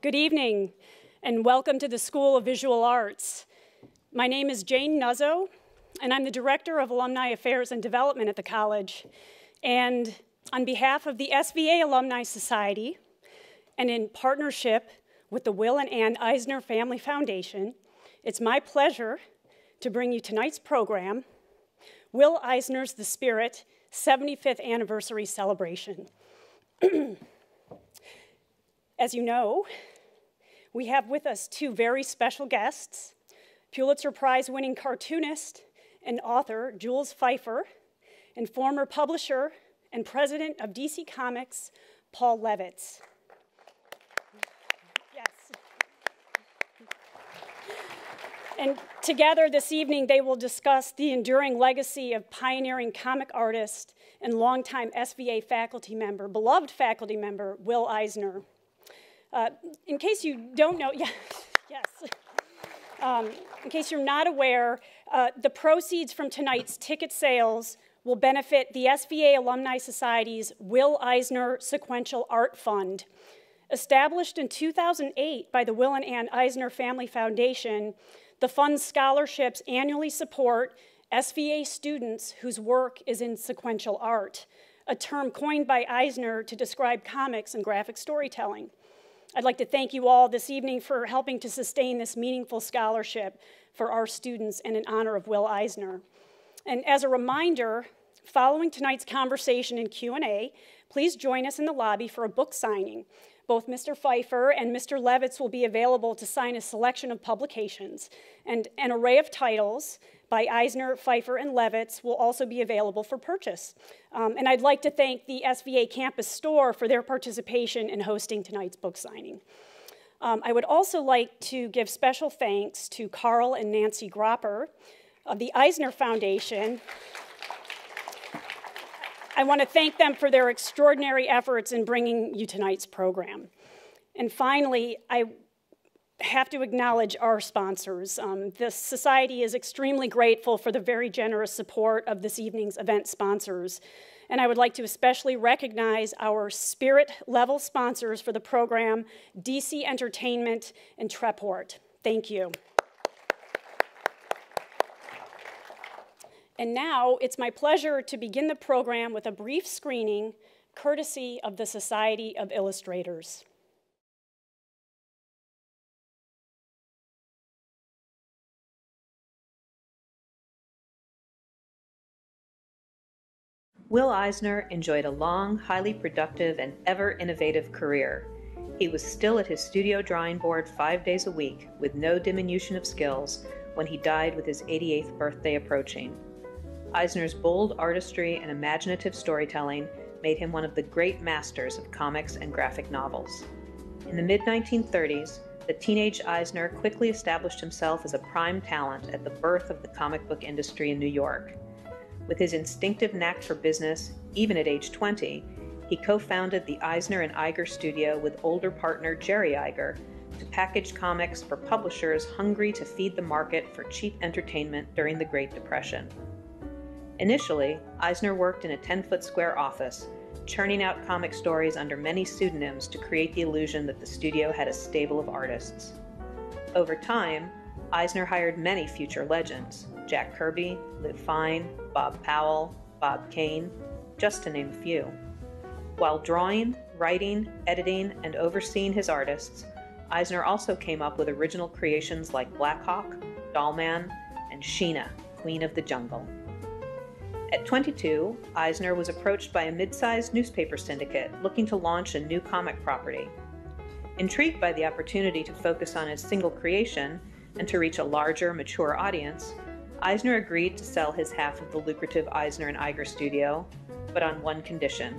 Good evening, and welcome to the School of Visual Arts. My name is Jane Nuzzo, and I'm the Director of Alumni Affairs and Development at the college. And on behalf of the SVA Alumni Society, and in partnership with the Will and Ann Eisner Family Foundation, it's my pleasure to bring you tonight's program, Will Eisner's The Spirit 75th Anniversary Celebration. As you know, we have with us two very special guests, Pulitzer Prize-winning cartoonist and author Jules Feiffer, and former publisher and president of DC Comics, Paul Levitz. Yes. And together this evening, they will discuss the enduring legacy of pioneering comic artist and longtime SVA faculty member, beloved faculty member, Will Eisner. In case you don't know, yes. In case you're not aware, the proceeds from tonight's ticket sales will benefit the SVA Alumni Society's Will Eisner Sequential Art Fund. Established in 2008 by the Will and Ann Eisner Family Foundation, the fund's scholarships annually support SVA students whose work is in sequential art, a term coined by Eisner to describe comics and graphic storytelling. I'd like to thank you all this evening for helping to sustain this meaningful scholarship for our students and in honor of Will Eisner. And as a reminder, following tonight's conversation and Q&A, please join us in the lobby for a book signing. Both Mr. Feiffer and Mr. Levitz will be available to sign a selection of publications, and an array of titles by Eisner, Feiffer, and Levitz will also be available for purchase. And I'd like to thank the SVA campus store for their participation in hosting tonight's book signing. I would also like to give special thanks to Carl and Nancy Gropper of the Eisner Foundation. I want to thank them for their extraordinary efforts in bringing you tonight's program. And finally, I have to acknowledge our sponsors. The Society is extremely grateful for the very generous support of this evening's event sponsors. And I would like to especially recognize our spirit-level sponsors for the program, DC Entertainment and Treport. Thank you. And now it's my pleasure to begin the program with a brief screening, courtesy of the Society of Illustrators. Will Eisner enjoyed a long, highly productive, and ever-innovative career. He was still at his studio drawing board 5 days a week, with no diminution of skills, when he died with his 88th birthday approaching. Eisner's bold artistry and imaginative storytelling made him one of the great masters of comics and graphic novels. In the mid-1930s, the teenage Eisner quickly established himself as a prime talent at the birth of the comic book industry in New York. With his instinctive knack for business, even at age 20, he co-founded the Eisner and Iger studio with older partner Jerry Iger to package comics for publishers hungry to feed the market for cheap entertainment during the Great Depression. Initially, Eisner worked in a 10-foot square office, churning out comic stories under many pseudonyms to create the illusion that the studio had a stable of artists. Over time, Eisner hired many future legends: Jack Kirby, Liv Fine, Bob Powell, Bob Kane, just to name a few. While drawing, writing, editing, and overseeing his artists, Eisner also came up with original creations like Black Hawk, Dollman, and Sheena, Queen of the Jungle. At 22, Eisner was approached by a mid-sized newspaper syndicate looking to launch a new comic property. Intrigued by the opportunity to focus on his single creation and to reach a larger, mature audience, Eisner agreed to sell his half of the lucrative Eisner and Iger studio, but on one condition.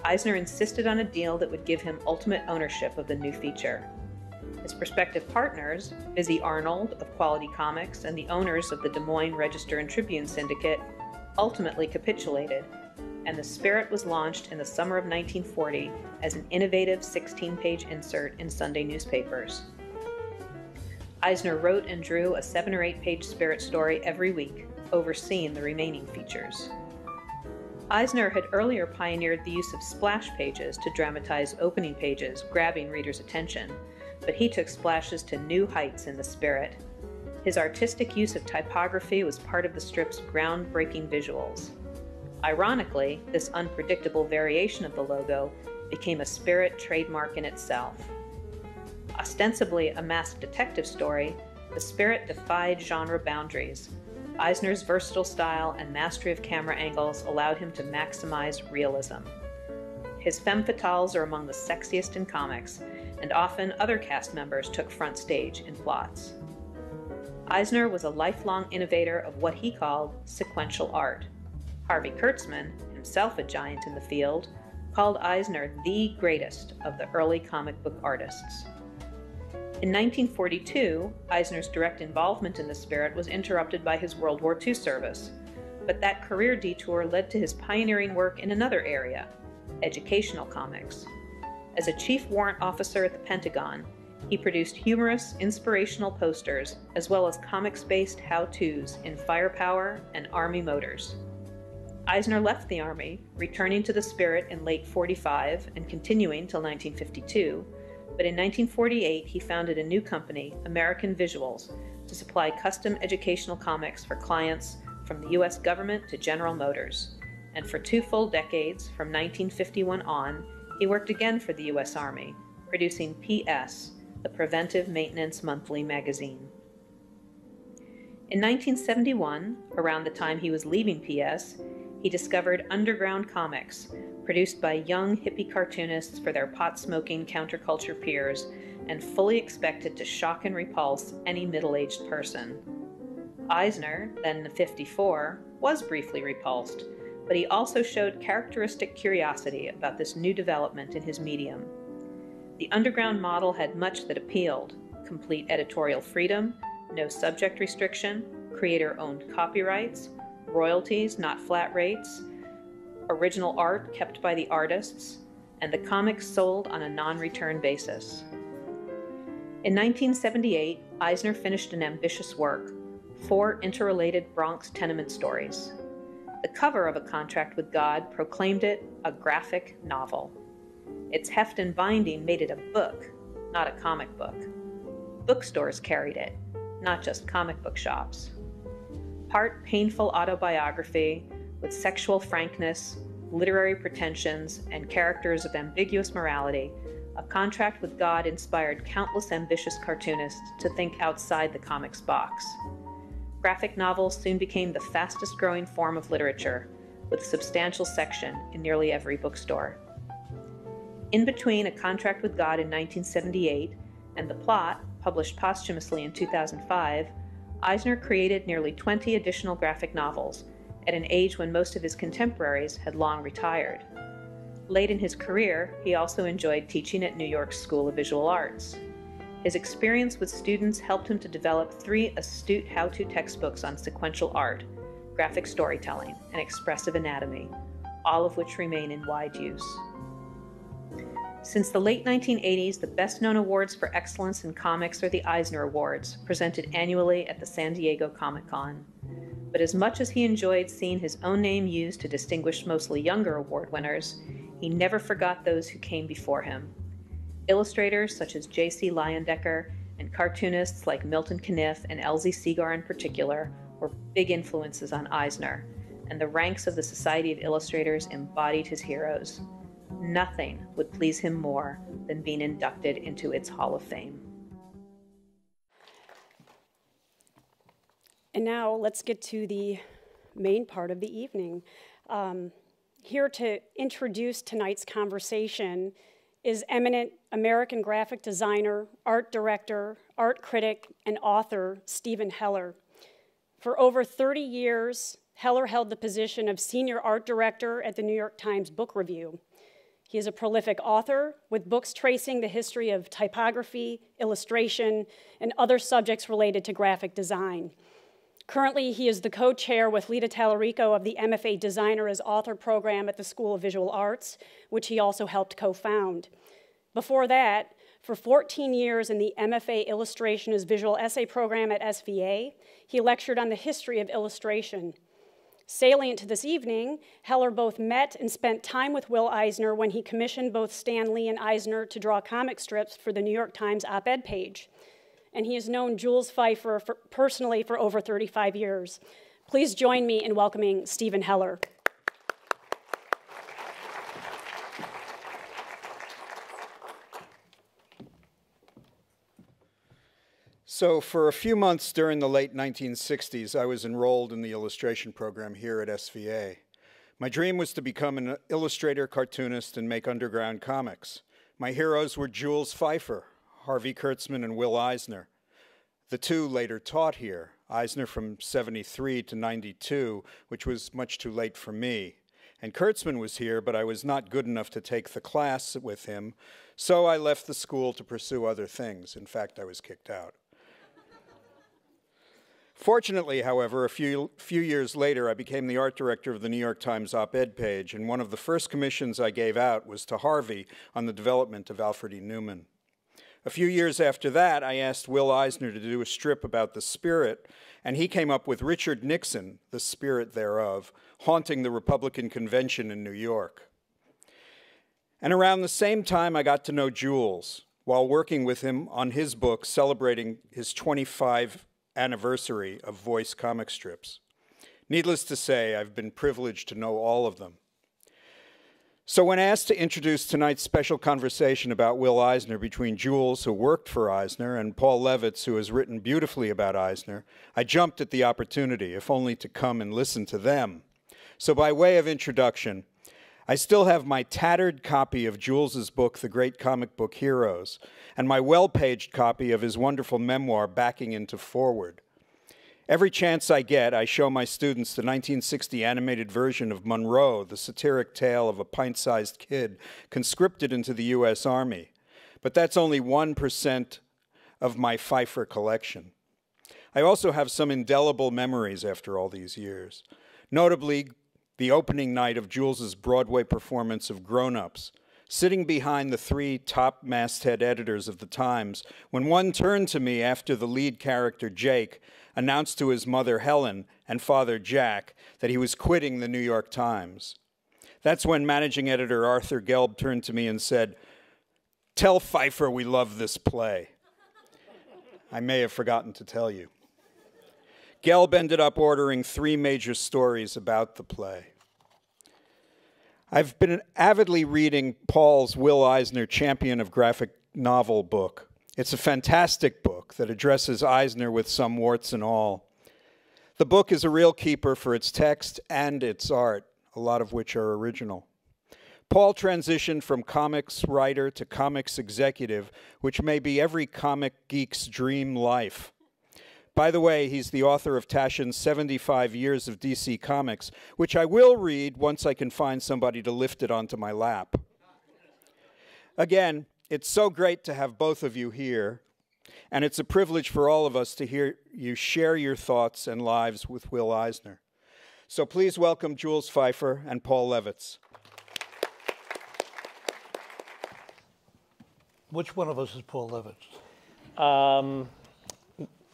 Eisner insisted on a deal that would give him ultimate ownership of the new feature. His prospective partners, Busy Arnold of Quality Comics and the owners of the Des Moines Register and Tribune Syndicate, ultimately capitulated, and The Spirit was launched in the summer of 1940 as an innovative 16-page insert in Sunday newspapers. Eisner wrote and drew a 7- or 8-page Spirit story every week, overseeing the remaining features. Eisner had earlier pioneered the use of splash pages to dramatize opening pages, grabbing readers' attention, but he took splashes to new heights in the spirit. His artistic use of typography was part of the strip's groundbreaking visuals. Ironically, this unpredictable variation of the logo became a Spirit trademark in itself. Ostensibly a masked detective story, the Spirit defied genre boundaries. Eisner's versatile style and mastery of camera angles allowed him to maximize realism. His femme fatales are among the sexiest in comics, and often other cast members took front stage in plots. Eisner was a lifelong innovator of what he called sequential art. Harvey Kurtzman, himself a giant in the field, called Eisner the greatest of the early comic book artists. In 1942, Eisner's direct involvement in the Spirit was interrupted by his World War II service, but that career detour led to his pioneering work in another area, educational comics. As a chief warrant officer at the Pentagon, he produced humorous, inspirational posters, as well as comics-based how-tos in firepower and Army motors. Eisner left the Army, returning to the Spirit in late '45 and continuing till 1952, but in 1948 he founded a new company, American Visuals, to supply custom educational comics for clients from the U.S. government to General Motors. And for 2 full decades, from 1951 on, he worked again for the U.S. Army, producing PS, the Preventive Maintenance Monthly magazine. In 1971, around the time he was leaving PS, he discovered Underground Comics, produced by young hippie cartoonists for their pot-smoking counterculture peers, and fully expected to shock and repulse any middle-aged person. Eisner, then 54, was briefly repulsed, but he also showed characteristic curiosity about this new development in his medium. The underground model had much that appealed: complete editorial freedom, no subject restriction, creator-owned copyrights, royalties, not flat rates, original art kept by the artists, and the comics sold on a non-return basis. In 1978, Eisner finished an ambitious work, 4 interrelated Bronx tenement stories. The cover of A Contract with God proclaimed it a graphic novel. Its heft and binding made it a book, not a comic book. Bookstores carried it, not just comic book shops. Part painful autobiography with sexual frankness, literary pretensions, and characters of ambiguous morality, A Contract with God inspired countless ambitious cartoonists to think outside the comics box. Graphic novels soon became the fastest-growing form of literature, with a substantial section in nearly every bookstore. In between A Contract with God in 1978 and The Plot, published posthumously in 2005, Eisner created nearly 20 additional graphic novels, at an age when most of his contemporaries had long retired. Late in his career, he also enjoyed teaching at New York's School of Visual Arts. His experience with students helped him to develop 3 astute how-to textbooks on sequential art, graphic storytelling, and expressive anatomy, all of which remain in wide use. Since the late 1980s, the best-known awards for excellence in comics are the Eisner Awards, presented annually at the San Diego Comic-Con. But as much as he enjoyed seeing his own name used to distinguish mostly younger award winners, he never forgot those who came before him. Illustrators such as J.C. Leyendecker and cartoonists like Milton Caniff and Elzie Segar in particular were big influences on Eisner, and the ranks of the Society of Illustrators embodied his heroes. Nothing would please him more than being inducted into its Hall of Fame. And now let's get to the main part of the evening. Here to introduce tonight's conversation is eminent American graphic designer, art director, art critic, and author Stephen Heller. For over 30 years, Heller held the position of senior art director at the New York Times Book Review. He is a prolific author with books tracing the history of typography, illustration, and other subjects related to graphic design. Currently, he is the co-chair with Lita Tallarico of the MFA Designer as Author program at the School of Visual Arts, which he also helped co-found. Before that, for 14 years in the MFA Illustration as Visual Essay program at SVA, he lectured on the history of illustration. Salient to this evening, Heller both met and spent time with Will Eisner when he commissioned both Stan Lee and Eisner to draw comic strips for the New York Times op-ed page. And he has known Jules Feiffer personally for over 35 years. Please join me in welcoming Stephen Heller. So for a few months during the late 1960s, I was enrolled in the illustration program here at SVA. My dream was to become an illustrator, cartoonist, and make underground comics. My heroes were Jules Feiffer, Harvey Kurtzman, and Will Eisner. The two later taught here, Eisner from 73 to 92, which was much too late for me. And Kurtzman was here, but I was not good enough to take the class with him, so I left the school to pursue other things. In fact, I was kicked out. Fortunately, however, a few years later, I became the art director of the New York Times op-ed page, and one of the first commissions I gave out was to Harvey on the development of Alfred E. Neuman. A few years after that, I asked Will Eisner to do a strip about the spirit, and he came up with Richard Nixon, the spirit thereof, haunting the Republican convention in New York. And around the same time, I got to know Jules while working with him on his book celebrating his 25th anniversary of voice comic strips. Needless to say, I've been privileged to know all of them. So when asked to introduce tonight's special conversation about Will Eisner between Jules, who worked for Eisner, and Paul Levitz, who has written beautifully about Eisner, I jumped at the opportunity, if only to come and listen to them. So by way of introduction, I still have my tattered copy of Jules's book, The Great Comic Book Heroes, and my well-paged copy of his wonderful memoir, Backing Into Forward. Every chance I get, I show my students the 1960 animated version of Monroe, the satiric tale of a pint-sized kid conscripted into the U.S. Army. But that's only 1% of my Feiffer collection. I also have some indelible memories after all these years. Notably, the opening night of Jules's Broadway performance of Grown Ups, sitting behind the three top masthead editors of the Times, when one turned to me after the lead character, Jake, announced to his mother, Helen, and father, Jack, that he was quitting the New York Times. That's when managing editor Arthur Gelb turned to me and said, "Tell Feiffer we love this play." I may have forgotten to tell you. Gelb ended up ordering 3 major stories about the play. I've been avidly reading Paul's Will Eisner Champion of Graphic Novel book. It's a fantastic book that addresses Eisner with some warts and all. The book is a real keeper for its text and its art, a lot of which are original. Paul transitioned from comics writer to comics executive, which may be every comic geek's dream life. By the way, he's the author of Taschen's 75 Years of DC Comics, which I will read once I can find somebody to lift it onto my lap. Again, it's so great to have both of you here, and it's a privilege for all of us to hear you share your thoughts and lives with Will Eisner. So please welcome Jules Feiffer and Paul Levitz. Which one of us is Paul Levitz?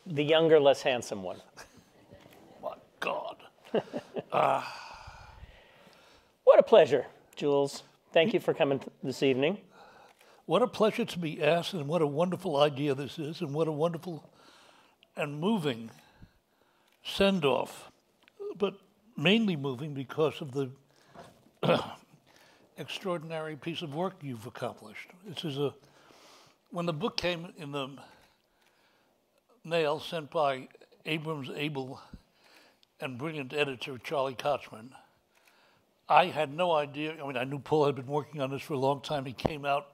The younger, less handsome one. My God. What a pleasure, Jules. Thank you for coming this evening. What a pleasure to be asked, and what a wonderful idea this is, and what a wonderful and moving send-off, but mainly moving because of the extraordinary piece of work you've accomplished. When the book came in the mail sent by Abrams Abel and brilliant editor Charlie Kochman, I had no idea. I mean, I knew Paul had been working on this for a long time. He came out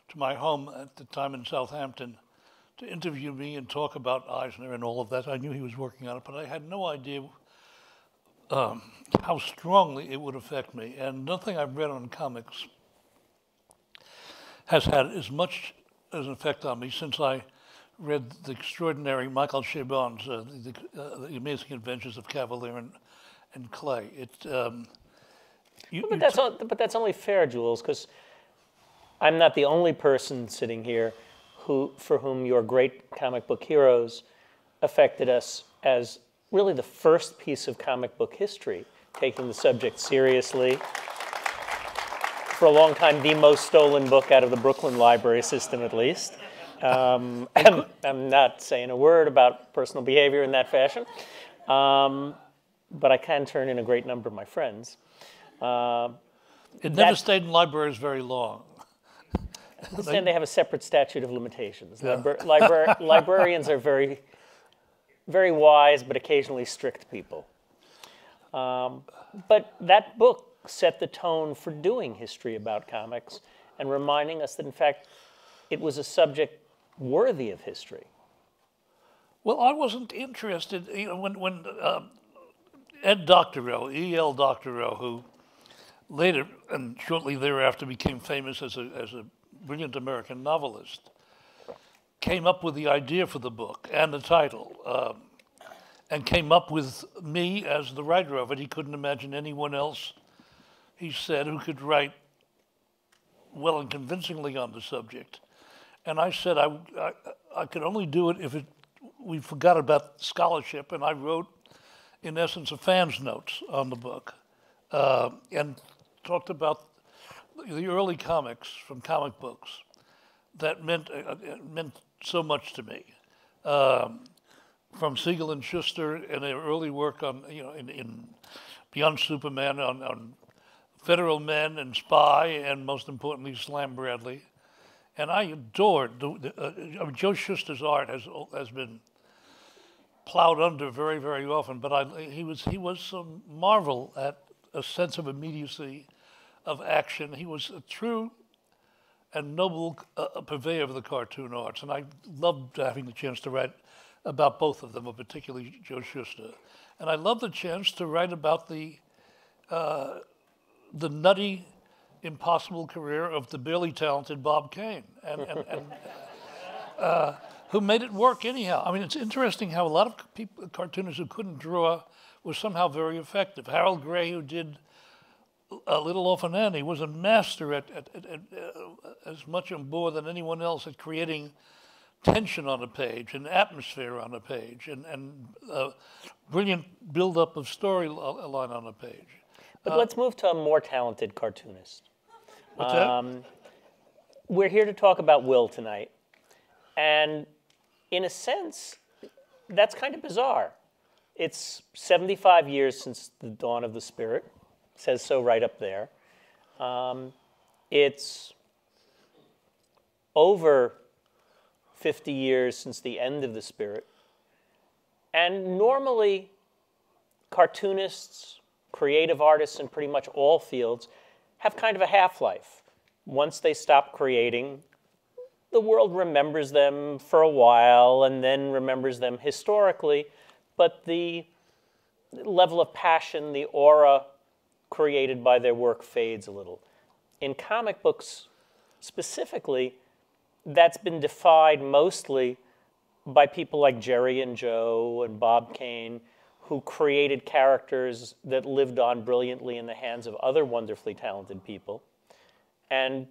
to my home at the time in Southampton to interview me and talk about Eisner and all of that. I knew he was working on it, but I had no idea how strongly it would affect me. And nothing I've read on comics has had as much as an effect on me since I read the extraordinary Michael Chabon's The Amazing Adventures of Cavalier and Clay. But that's only fair, Jules, because I'm not the only person sitting here for whom your great comic book heroes affected us as really the first piece of comic book history. taking the subject seriously. For a long time, the most stolen book out of the Brooklyn library system, at least. I'm not saying a word about personal behavior in that fashion, but I can turn in a great number of my friends. It never stayed in libraries very long. I understand they have a separate statute of limitations. Yeah. Librarians are very, very wise, but occasionally strict people. But that book set the tone for doing history about comics and reminding us that, in fact, it was a subject worthy of history. Well, I wasn't interested, when Ed Doctorow, E.L. Doctorow, who later and shortly thereafter became famous as a brilliant American novelist, came up with the idea for the book and the title, and came up with me as the writer of it. He couldn't imagine anyone else, he said, who could write well and convincingly on the subject. And I said I could only do it if we forgot about scholarship, and I wrote, in essence, a fan's notes on the book, and talked about the early comics from comic books that meant so much to me. From Siegel and Schuster and their early work on, in Beyond Superman, on Federal Men and Spy, and most importantly, Slam Bradley. And I adored, Joe Shuster's art has been plowed under very, very often, but he was a marvel at a sense of immediacy, of action. He was a true and noble purveyor of the cartoon arts, and I loved having the chance to write about both of them, but particularly Joe Shuster. And I loved the chance to write about the nutty, impossible career of the barely talented Bob Kane, and who made it work anyhow. I mean, it's interesting how a lot of people, cartoonists who couldn't draw, were somehow very effective. Harold Gray, who did Little Orphan Annie, was a master at as much on board than anyone else at creating tension on a page and atmosphere on a page and brilliant build-up of storyline on a page. But let's move to a more talented cartoonist. What's that? We're here to talk about Will tonight. And in a sense, that's kind of bizarre. It's 75 years since the dawn of the Spirit. It says so right up there. It's over 50 years since the end of the Spirit. And normally, cartoonists, creative artists in pretty much all fields have kind of a half-life. Once they stop creating, the world remembers them for a while and then remembers them historically, but the level of passion, the aura created by their work fades a little. In comic books specifically, that's been defied mostly by people like Jerry and Joe and Bob Kane, who created characters that lived on brilliantly in the hands of other wonderfully talented people. And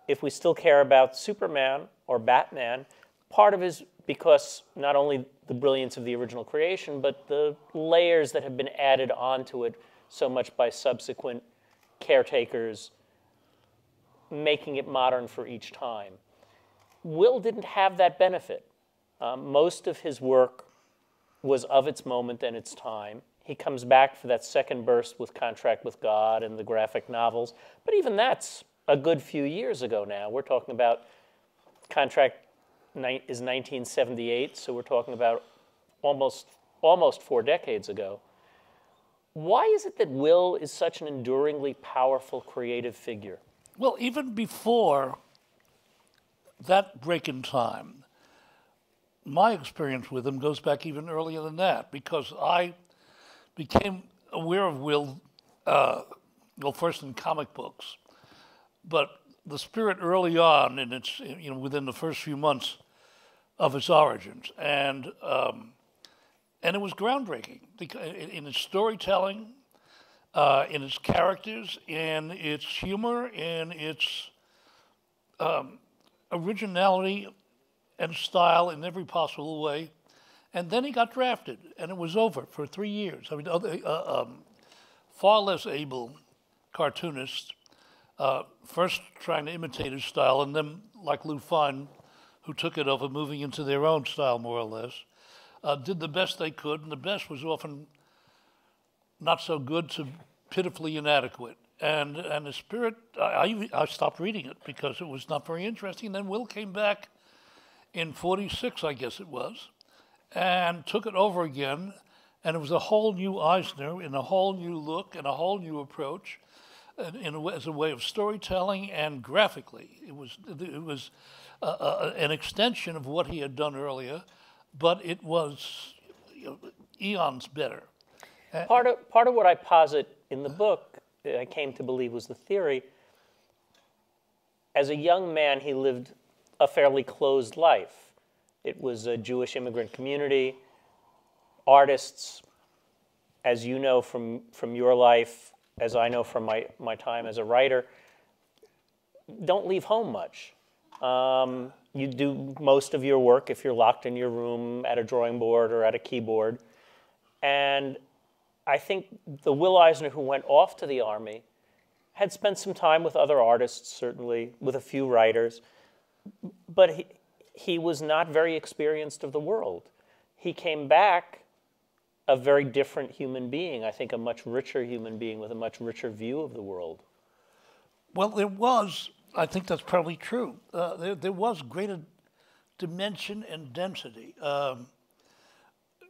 if we still care about Superman or Batman, part of it is because not only the brilliance of the original creation, but the layers that have been added onto it so much by subsequent caretakers, making it modern for each time. Will didn't have that benefit. Most of his work was of its moment and its time. He comes back for that second burst with Contract with God and the graphic novels, but even that's a good few years ago now. We're talking about Contract is 1978, so we're talking about almost 4 decades ago. Why is it that Will is such an enduringly powerful creative figure? Well, even before that break in time, my experience with him goes back even earlier than that, because I became aware of Will, first in comic books, but the Spirit early on, in its, within the first few months of its origins, and it was groundbreaking in its storytelling, in its characters, in its humor, in its originality and style in every possible way. And then he got drafted, and it was over for 3 years. I mean, far less able cartoonists, first trying to imitate his style, and then, like Lou Fine, who took it over, moving into their own style, more or less, did the best they could, and the best was often not so good to pitifully inadequate. And the Spirit, I stopped reading it because it was not very interesting. And then Will came back in 46, I guess it was, and took it over again. And it was a whole new Eisner, in a whole new look, and a whole new approach, as a way of storytelling and graphically. It was an extension of what he had done earlier, but it was eons better. Part of what I posit in the book, I came to believe was the theory. As a young man, he lived a fairly closed life. It was a Jewish immigrant community. Artists, as you know from your life, as I know from my time as a writer, don't leave home much. You do most of your work if you're locked in your room at a drawing board or at a keyboard. And I think the Will Eisner who went off to the Army had spent some time with other artists, certainly, with a few writers, but he was not very experienced of the world. He came back a very different human being, I think a much richer human being with a much richer view of the world. Well, there was, I think that's probably true. There was greater dimension and density.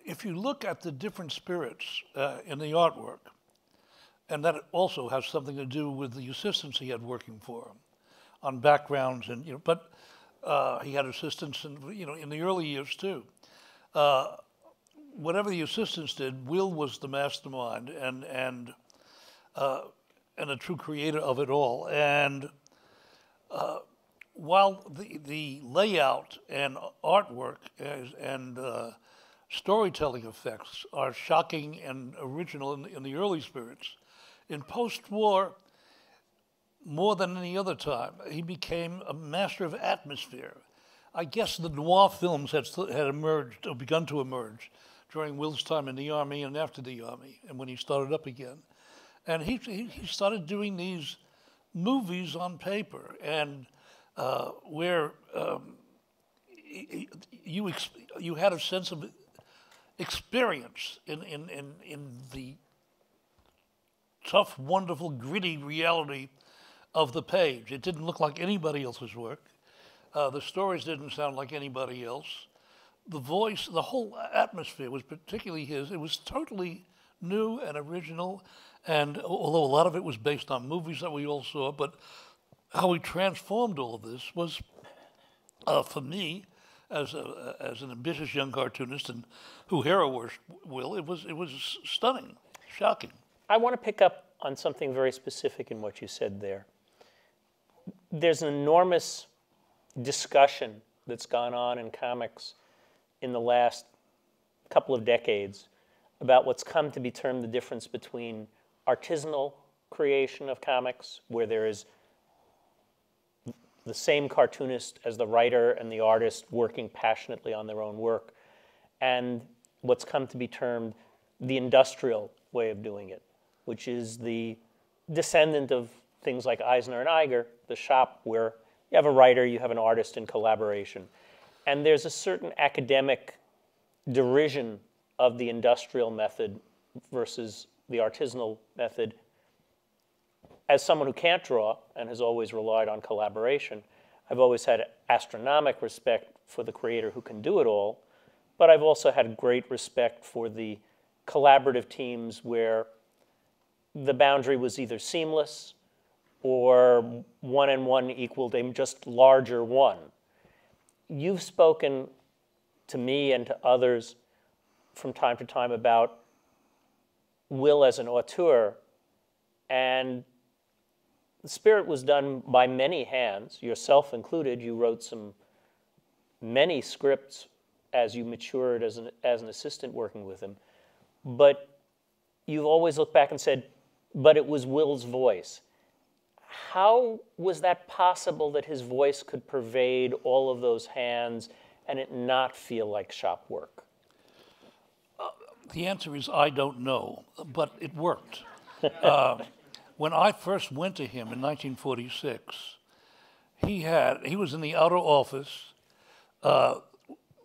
If you look at the different spirits in the artwork, and that also has something to do with the assistants he had working for him on backgrounds, and but he had assistants, in the early years too. Whatever the assistants did, Will was the mastermind and a true creator of it all. And while the layout and artwork and storytelling effects are shocking and original in the early spirits, in post-war, more than any other time, he became a master of atmosphere. I guess the noir films had emerged, or begun to emerge, during Will's time in the Army and after the Army, and when he started up again. And he started doing these movies on paper, and where you had a sense of experience in the tough, wonderful, gritty reality of the page. It didn't look like anybody else's work. The stories didn't sound like anybody else. The voice, the whole atmosphere was particularly his. It was totally new and original, and although a lot of it was based on movies that we all saw, but how he transformed all of this was, for me, as an ambitious young cartoonist and who hero-worshipped Will, it was stunning, shocking. I want to pick up on something very specific in what you said there. There's an enormous discussion that's gone on in comics in the last couple of decades about what's come to be termed the difference between artisanal creation of comics, where there is the same cartoonist as the writer and the artist working passionately on their own work, and what's come to be termed the industrial way of doing it, which is the descendant of things like Eisner and Iger, the shop where you have a writer, you have an artist in collaboration. And there's a certain academic derision of the industrial method versus the artisanal method. As someone who can't draw and has always relied on collaboration, I've always had astronomical respect for the creator who can do it all, but I've also had great respect for the collaborative teams where the boundary was either seamless or 1 and 1 equaled a just larger one. You've spoken to me and to others from time to time about Will as an auteur, and the Spirit was done by many hands, yourself included. You wrote many scripts as you matured as an assistant working with him, but you've always looked back and said, but it was Will's voice. How was that possible that his voice could pervade all of those hands and it not feel like shop work? The answer is I don't know, but it worked. When I first went to him in 1946, he was in the outer office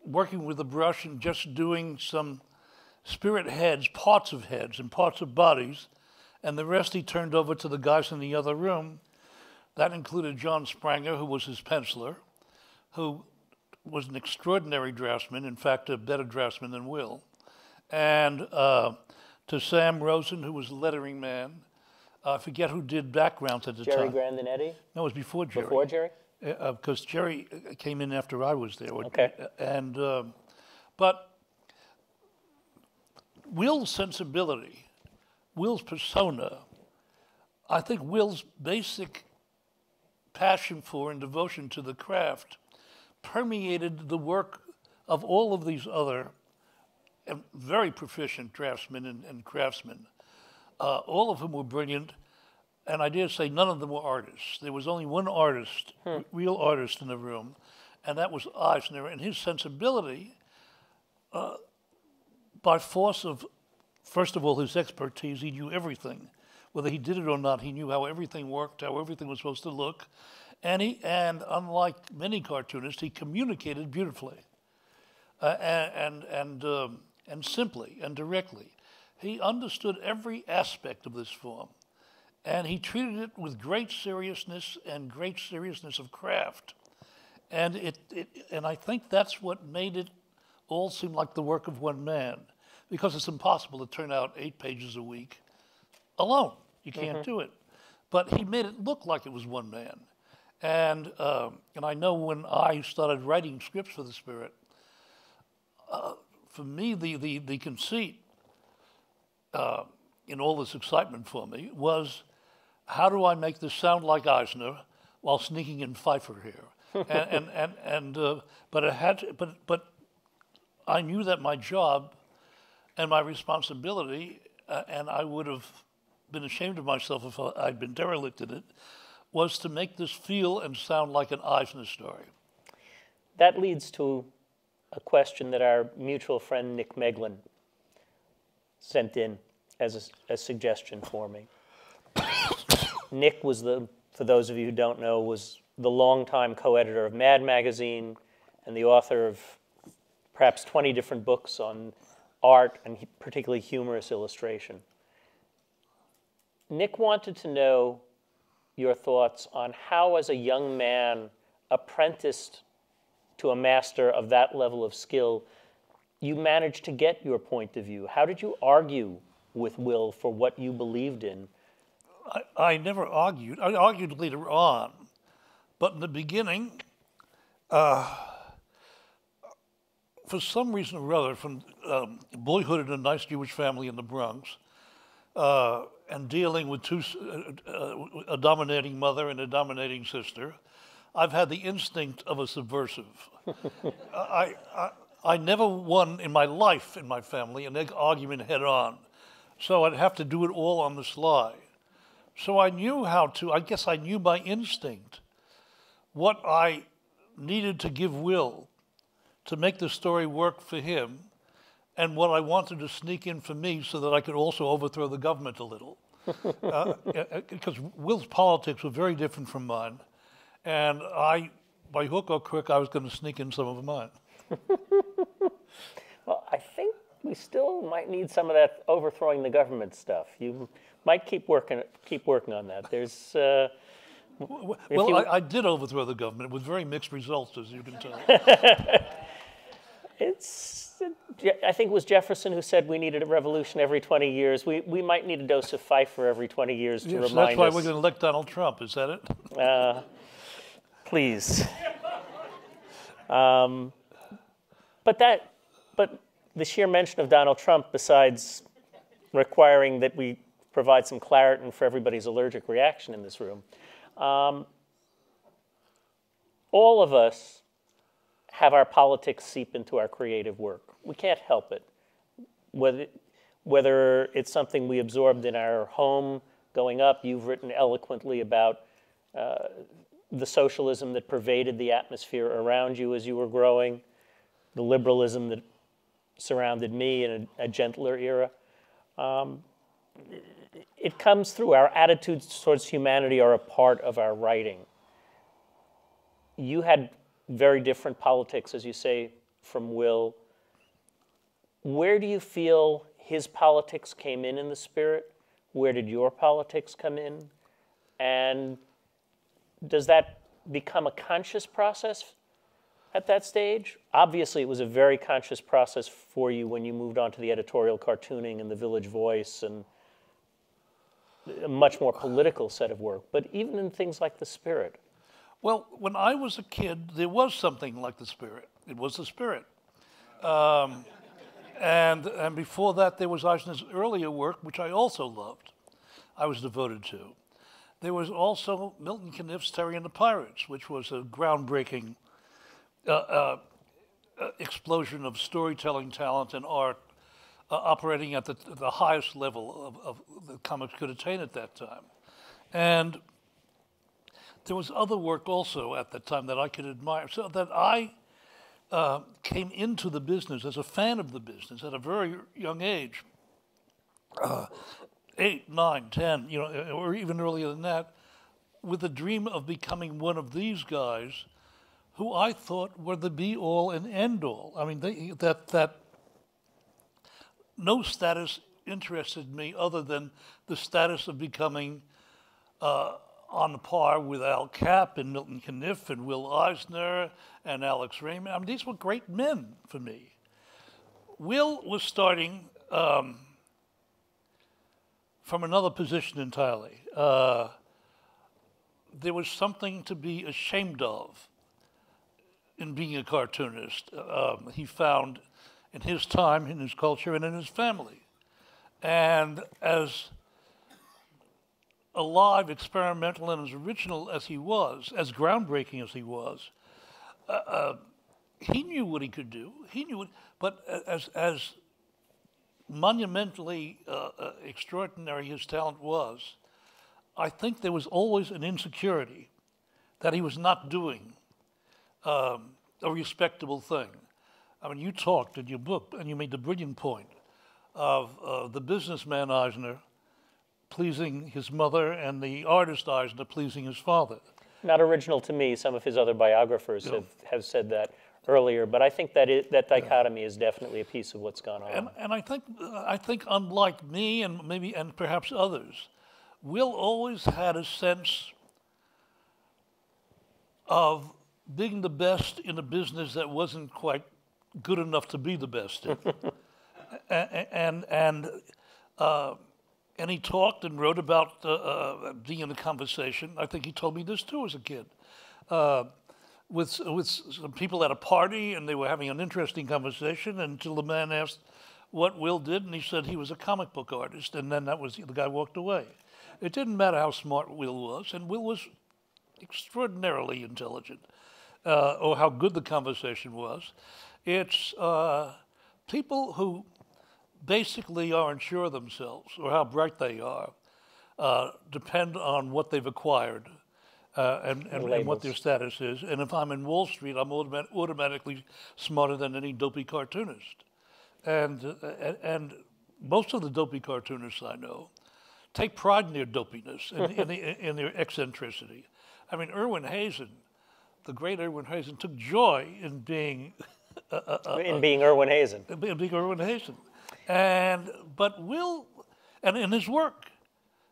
working with a brush and just doing some spirit heads, parts of heads and parts of bodies, and the rest he turned over to the guys in the other room. That included John Spranger, who was his penciler, who was an extraordinary draftsman, in fact, a better draftsman than Will, and to Sam Rosen, who was the lettering man. I forget who did backgrounds at the Jerry time. Grandinetti? No, it was before Jerry. Before Jerry? Because Jerry came in after I was there. Okay. And, but Will's sensibility, Will's persona, I think Will's basic passion for and devotion to the craft permeated the work of all of these other very proficient draftsmen and craftsmen, all of whom were brilliant, and I dare say none of them were artists. There was only one artist, real artist in the room, and that was Eisner, and his sensibility, by force of, first of all, his expertise, he knew everything. Whether he did it or not, he knew how everything worked, how everything was supposed to look, and unlike many cartoonists, he communicated beautifully, and simply and directly. He understood every aspect of this form, and he treated it with great seriousness of craft. And and I think that's what made it all seem like the work of one man, because it's impossible to turn out 8 pages a week alone. You can't do it. But he made it look like it was one man. And I know when I started writing scripts for the Spirit, for me, the conceit in all this excitement for me was, how do I make this sound like Eisner while sneaking in Feiffer here? But I knew that my job and my responsibility, and I would have been ashamed of myself if I'd been derelict in it, was to make this feel and sound like an Eisner story. That leads to a question that our mutual friend Nick Meglin sent in as a suggestion for me. Nick was for those of you who don't know, was the longtime co-editor of Mad Magazine and the author of perhaps 20 different books on art and particularly humorous illustration. Nick wanted to know your thoughts on how, as a young man apprenticed to a master of that level of skill, you managed to get your point of view. How did you argue with Will for what you believed in? I never argued. I argued later on. But in the beginning, for some reason or other, from boyhood in a nice Jewish family in the Bronx, and dealing with a dominating mother and a dominating sister, I've had the instinct of a subversive. I never won in my life in my family an argument head on, so I'd have to do it all on the sly. So I knew I guess I knew by instinct what I needed to give Will to make the story work for him, and what I wanted to sneak in for me so that I could also overthrow the government a little. Because Will's politics were very different from mine, and by hook or crook, I was going to sneak in some of mine. Well, I think we still might need some of that overthrowing the government stuff. You might keep working on that. There's I did overthrow the government with very mixed results, as you can tell. I think it was Jefferson who said we needed a revolution every 20 years. We might need a dose of Feiffer every 20 years to remind us. That's why we're going to elect Donald Trump. Is that it? Please. But the sheer mention of Donald Trump, besides requiring that we provide some Claritin for everybody's allergic reaction in this room, all of us have our politics seep into our creative work. We can't help it. Whether it's something we absorbed in our home growing up, you've written eloquently about the socialism that pervaded the atmosphere around you as you were growing, the liberalism that surrounded me in a gentler era. it comes through. Our attitudes towards humanity are a part of our writing. You had very different politics, as you say, from Will. Where do you feel his politics came in the spirit? Where did your politics come in? And does that become a conscious process at that stage? Obviously, it was a very conscious process for you when you moved on to the editorial cartooning and the Village Voice and a much more political set of work, but even in things like The Spirit. Well, when I was a kid, there was something like The Spirit. It was The Spirit. And before that, there was Eisner's earlier work, which I also loved. I was devoted to. There was also Milton Caniff's Terry and the Pirates, which was a groundbreaking explosion of storytelling talent and art operating at the highest level of the comics could attain at that time. And there was other work also at that time that I could admire, so that I came into the business as a fan of the business at a very young age, 8, 9, 10, or even earlier than that, with the dream of becoming one of these guys who I thought were the be-all and end-all. I mean, that no status interested me other than the status of becoming on par with Al Capp and Milton Caniff and Will Eisner and Alex Raymond. I mean, these were great men for me. Will was starting from another position entirely. There was something to be ashamed of in being a cartoonist. He found in his time, in his culture, and in his family. And as alive, experimental, and as original as he was, as groundbreaking as he was, he knew what he could do. He knew it, but as monumentally extraordinary his talent was, I think there was always an insecurity that he was not doing a respectable thing. I mean, you talked in your book, and you made the brilliant point of the businessman Eisner pleasing his mother and the artist Eisner pleasing his father. Not original to me. Some of his other biographers have said that earlier, but I think that dichotomy is definitely a piece of what's gone on. And I think unlike me and perhaps others, Will always had a sense of being the best in a business that wasn't quite good enough to be the best in. And he talked and wrote about being in a conversation. I think he told me this too as a kid, with some people at a party, and they were having an interesting conversation until the man asked what Will did, and he said he was a comic book artist, and then the guy walked away. It didn't matter how smart Will was, and Will was extraordinarily intelligent, or how good the conversation was. It's people who basically aren't sure of themselves or how bright they are, depend on what they've acquired and what their status is. And if I'm in Wall Street, I'm automatically smarter than any dopey cartoonist. And most of the dopey cartoonists I know take pride in their dopiness and in their eccentricity. I mean, Irwin Hazen, the great Irwin Hazen, took joy in being being Irwin Hazen. Being Irwin Hazen. But Will, and in his work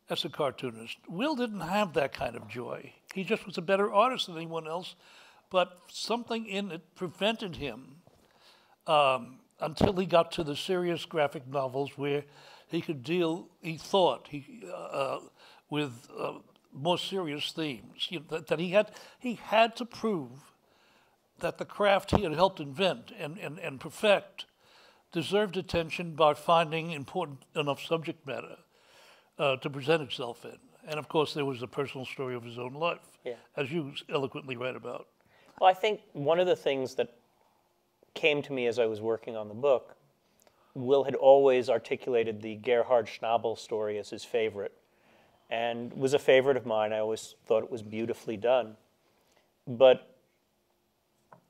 as a cartoonist, Will didn't have that kind of joy. He just was a better artist than anyone else, but something in it prevented him until he got to the serious graphic novels where he could deal, he thought, with more serious themes. That he had to prove that the craft he had helped invent and perfect deserved attention by finding important enough subject matter to present itself in. And of course, there was a personal story of his own life, as you eloquently read about. Well, I think one of the things that came to me as I was working on the book, Will had always articulated the Gerhard Schnabel story as his favorite, and was a favorite of mine. I always thought it was beautifully done. But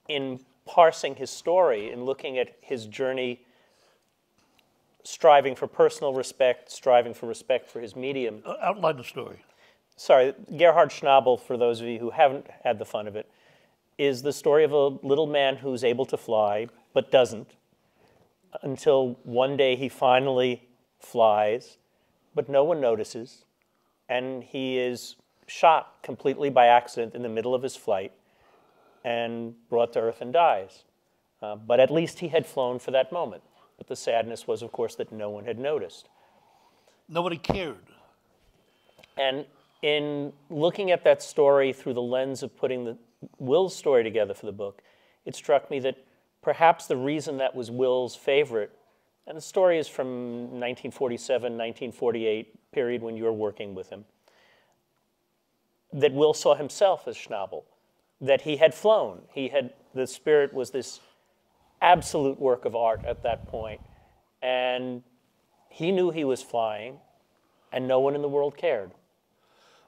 in parsing his story and looking at his journey striving for personal respect, striving for respect for his medium. Outline the story. Sorry, Gerhard Schnabel, for those of you who haven't had the fun of it, is the story of a little man who's able to fly, but doesn't, until one day he finally flies, but no one notices, and he is shot completely by accident in the middle of his flight and brought to earth and dies. But at least he had flown for that moment. But the sadness was, of course, that no one had noticed. Nobody cared. And in looking at that story through the lens of putting Will's story together for the book, it struck me that perhaps the reason that was Will's favorite, and the story is from 1947, 1948, period when you were working with him, that Will saw himself as Schnabel, that he had flown. The Spirit was this absolute work of art at that point, and he knew he was flying, and no one in the world cared.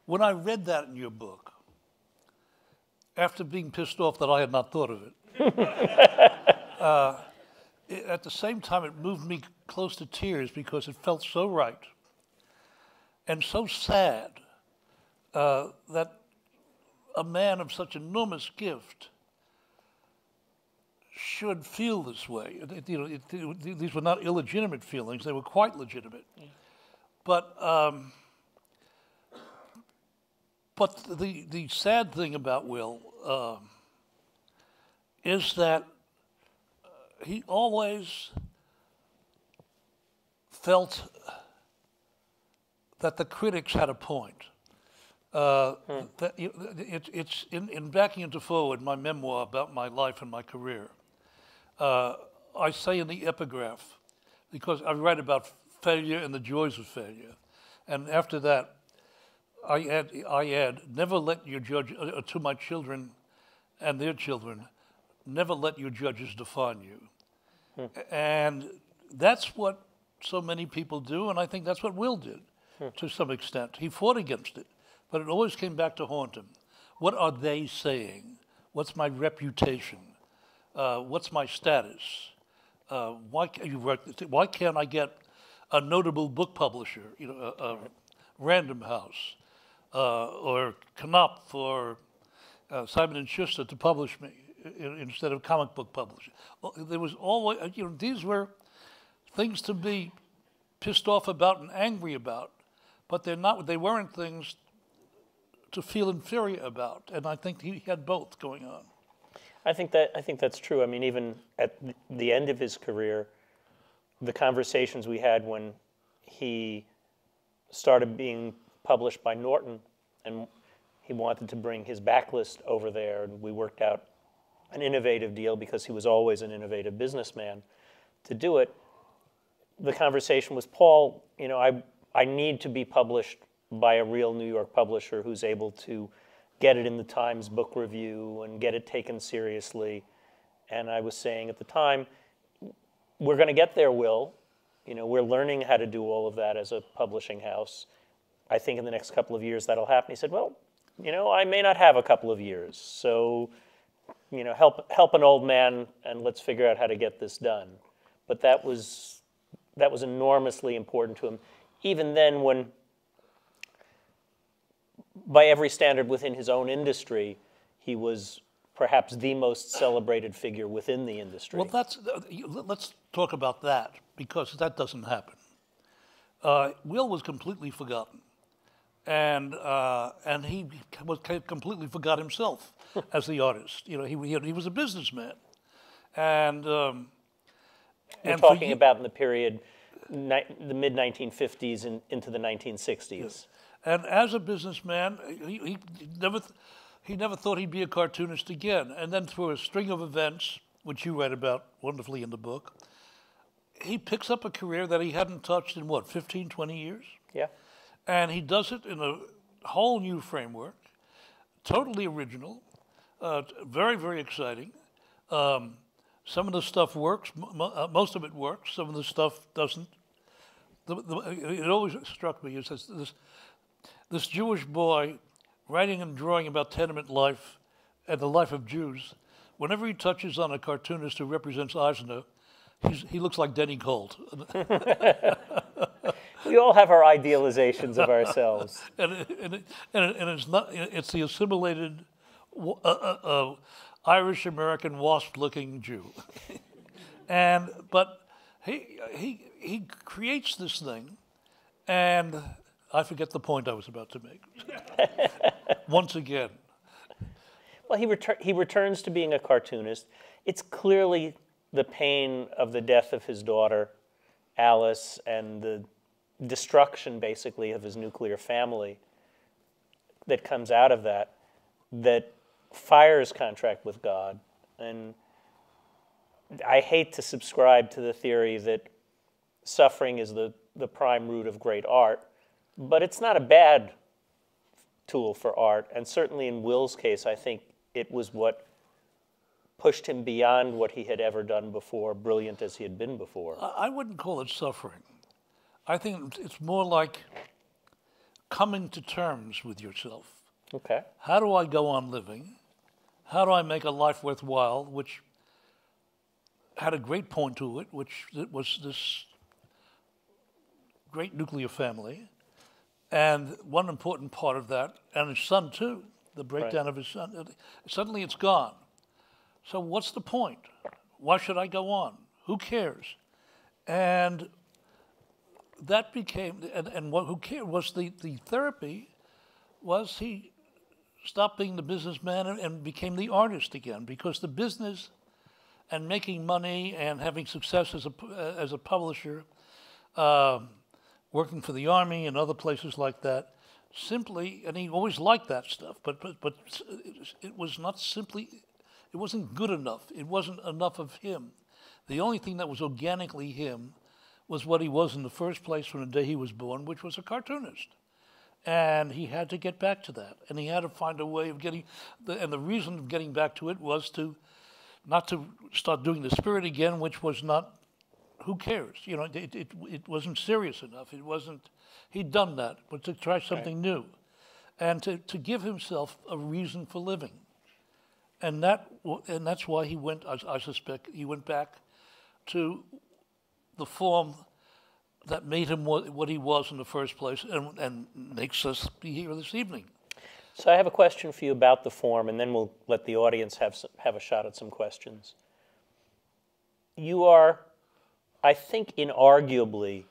When I read that in your book, after being pissed off that I had not thought of it, at the same time it moved me close to tears because it felt so right and so sad that a man of such enormous gift should feel this way. These were not illegitimate feelings; they were quite legitimate. But the sad thing about Will is that he always felt that the critics had a point. That it's in Backing Into Forward, my memoir about my life and my career. I say in the epigraph, because I write about failure and the joys of failure, and after that, I add, never let your judge, to my children and their children, never let your judges define you. And that's what so many people do, and I think that's what Will did to some extent. He fought against it, but it always came back to haunt him. What are they saying? What's my reputation? What's my status? Why can't I get a notable book publisher, a Random House, or Knopf or Simon & Schuster to publish me instead of comic book publishing? There was always, these were things to be pissed off about and angry about, but they weren't things to feel inferior about, and I think he had both going on. I think that's true. I mean, even at the end of his career, the conversations we had when he started being published by Norton, and he wanted to bring his backlist over there, and we worked out an innovative deal because he was always an innovative businessman to do it. The conversation was, Paul, I need to be published by a real New York publisher who's able to get it in the Times Book Review and get it taken seriously. And I was saying at the time, we're going to get there, Will. We're learning how to do all of that as a publishing house. I think in the next couple of years that'll happen. He said, well, I may not have a couple of years. So, help an old man and let's figure out how to get this done. But that was enormously important to him. Even then, when, by every standard within his own industry, he was perhaps the most celebrated figure within the industry. Well, let's talk about that, because that doesn't happen. Will was completely forgotten, and he completely forgot himself as the artist. He was a businessman, and you're talking about in the period, the mid-1950s and into the 1960s. Yes. And as a businessman, he never thought he'd be a cartoonist again. And then through a string of events, which you write about wonderfully in the book, he picks up a career that he hadn't touched in, 15, 20 years? Yeah. And he does it in a whole new framework, totally original, very, very exciting. Some of the stuff works, most of it works, some of the stuff doesn't. It always struck me as this Jewish boy writing and drawing about tenement life and the life of Jews. Whenever he touches on a cartoonist who represents Eisner, he looks like Denny Colt. We all have our idealizations of ourselves. and it's not. It's the assimilated Irish-American wasp-looking Jew. But he creates this thing, and I forget the point I was about to make. Once again. Well, he returns to being a cartoonist. It's clearly the pain of the death of his daughter, Alice, and the destruction, basically, of his nuclear family that comes out of that fires contract with God. And I hate to subscribe to the theory that suffering is the prime root of great art, but it's not a bad tool for art. And certainly in Will's case, I think it was what pushed him beyond what he had ever done before, brilliant as he had been before. I wouldn't call it suffering. I think it's more like coming to terms with yourself. Okay. How do I go on living? How do I make a life worthwhile, which had a great point to it, which it was this great nuclear family. And one important part of that, and his son too, the breakdown of his son, suddenly it's gone. So what's the point? Why should I go on? Who cares? And that became, and what who cared was the therapy was he stopped being the businessman and became the artist again, because the business and making money and having success as a publisher, working for the Army and other places like that, simply, and he always liked that stuff, but it was not simply, it wasn't good enough. It wasn't enough of him. The only thing that was organically him was what he was in the first place from the day he was born, which was a cartoonist. And he had to get back to that. And he had to find a way of getting, and the reason of getting back to it was not to start doing the Spirit again, which was not, who cares? You know, it wasn't serious enough. It wasn't, he'd done that, but to try something new. And to give himself a reason for living. And that's why he went, I suspect, he went back to the form that made him what he was in the first place and makes us be here this evening. So I have a question for you about the form, and then we'll let the audience have a shot at some questions. You are, I think, inarguably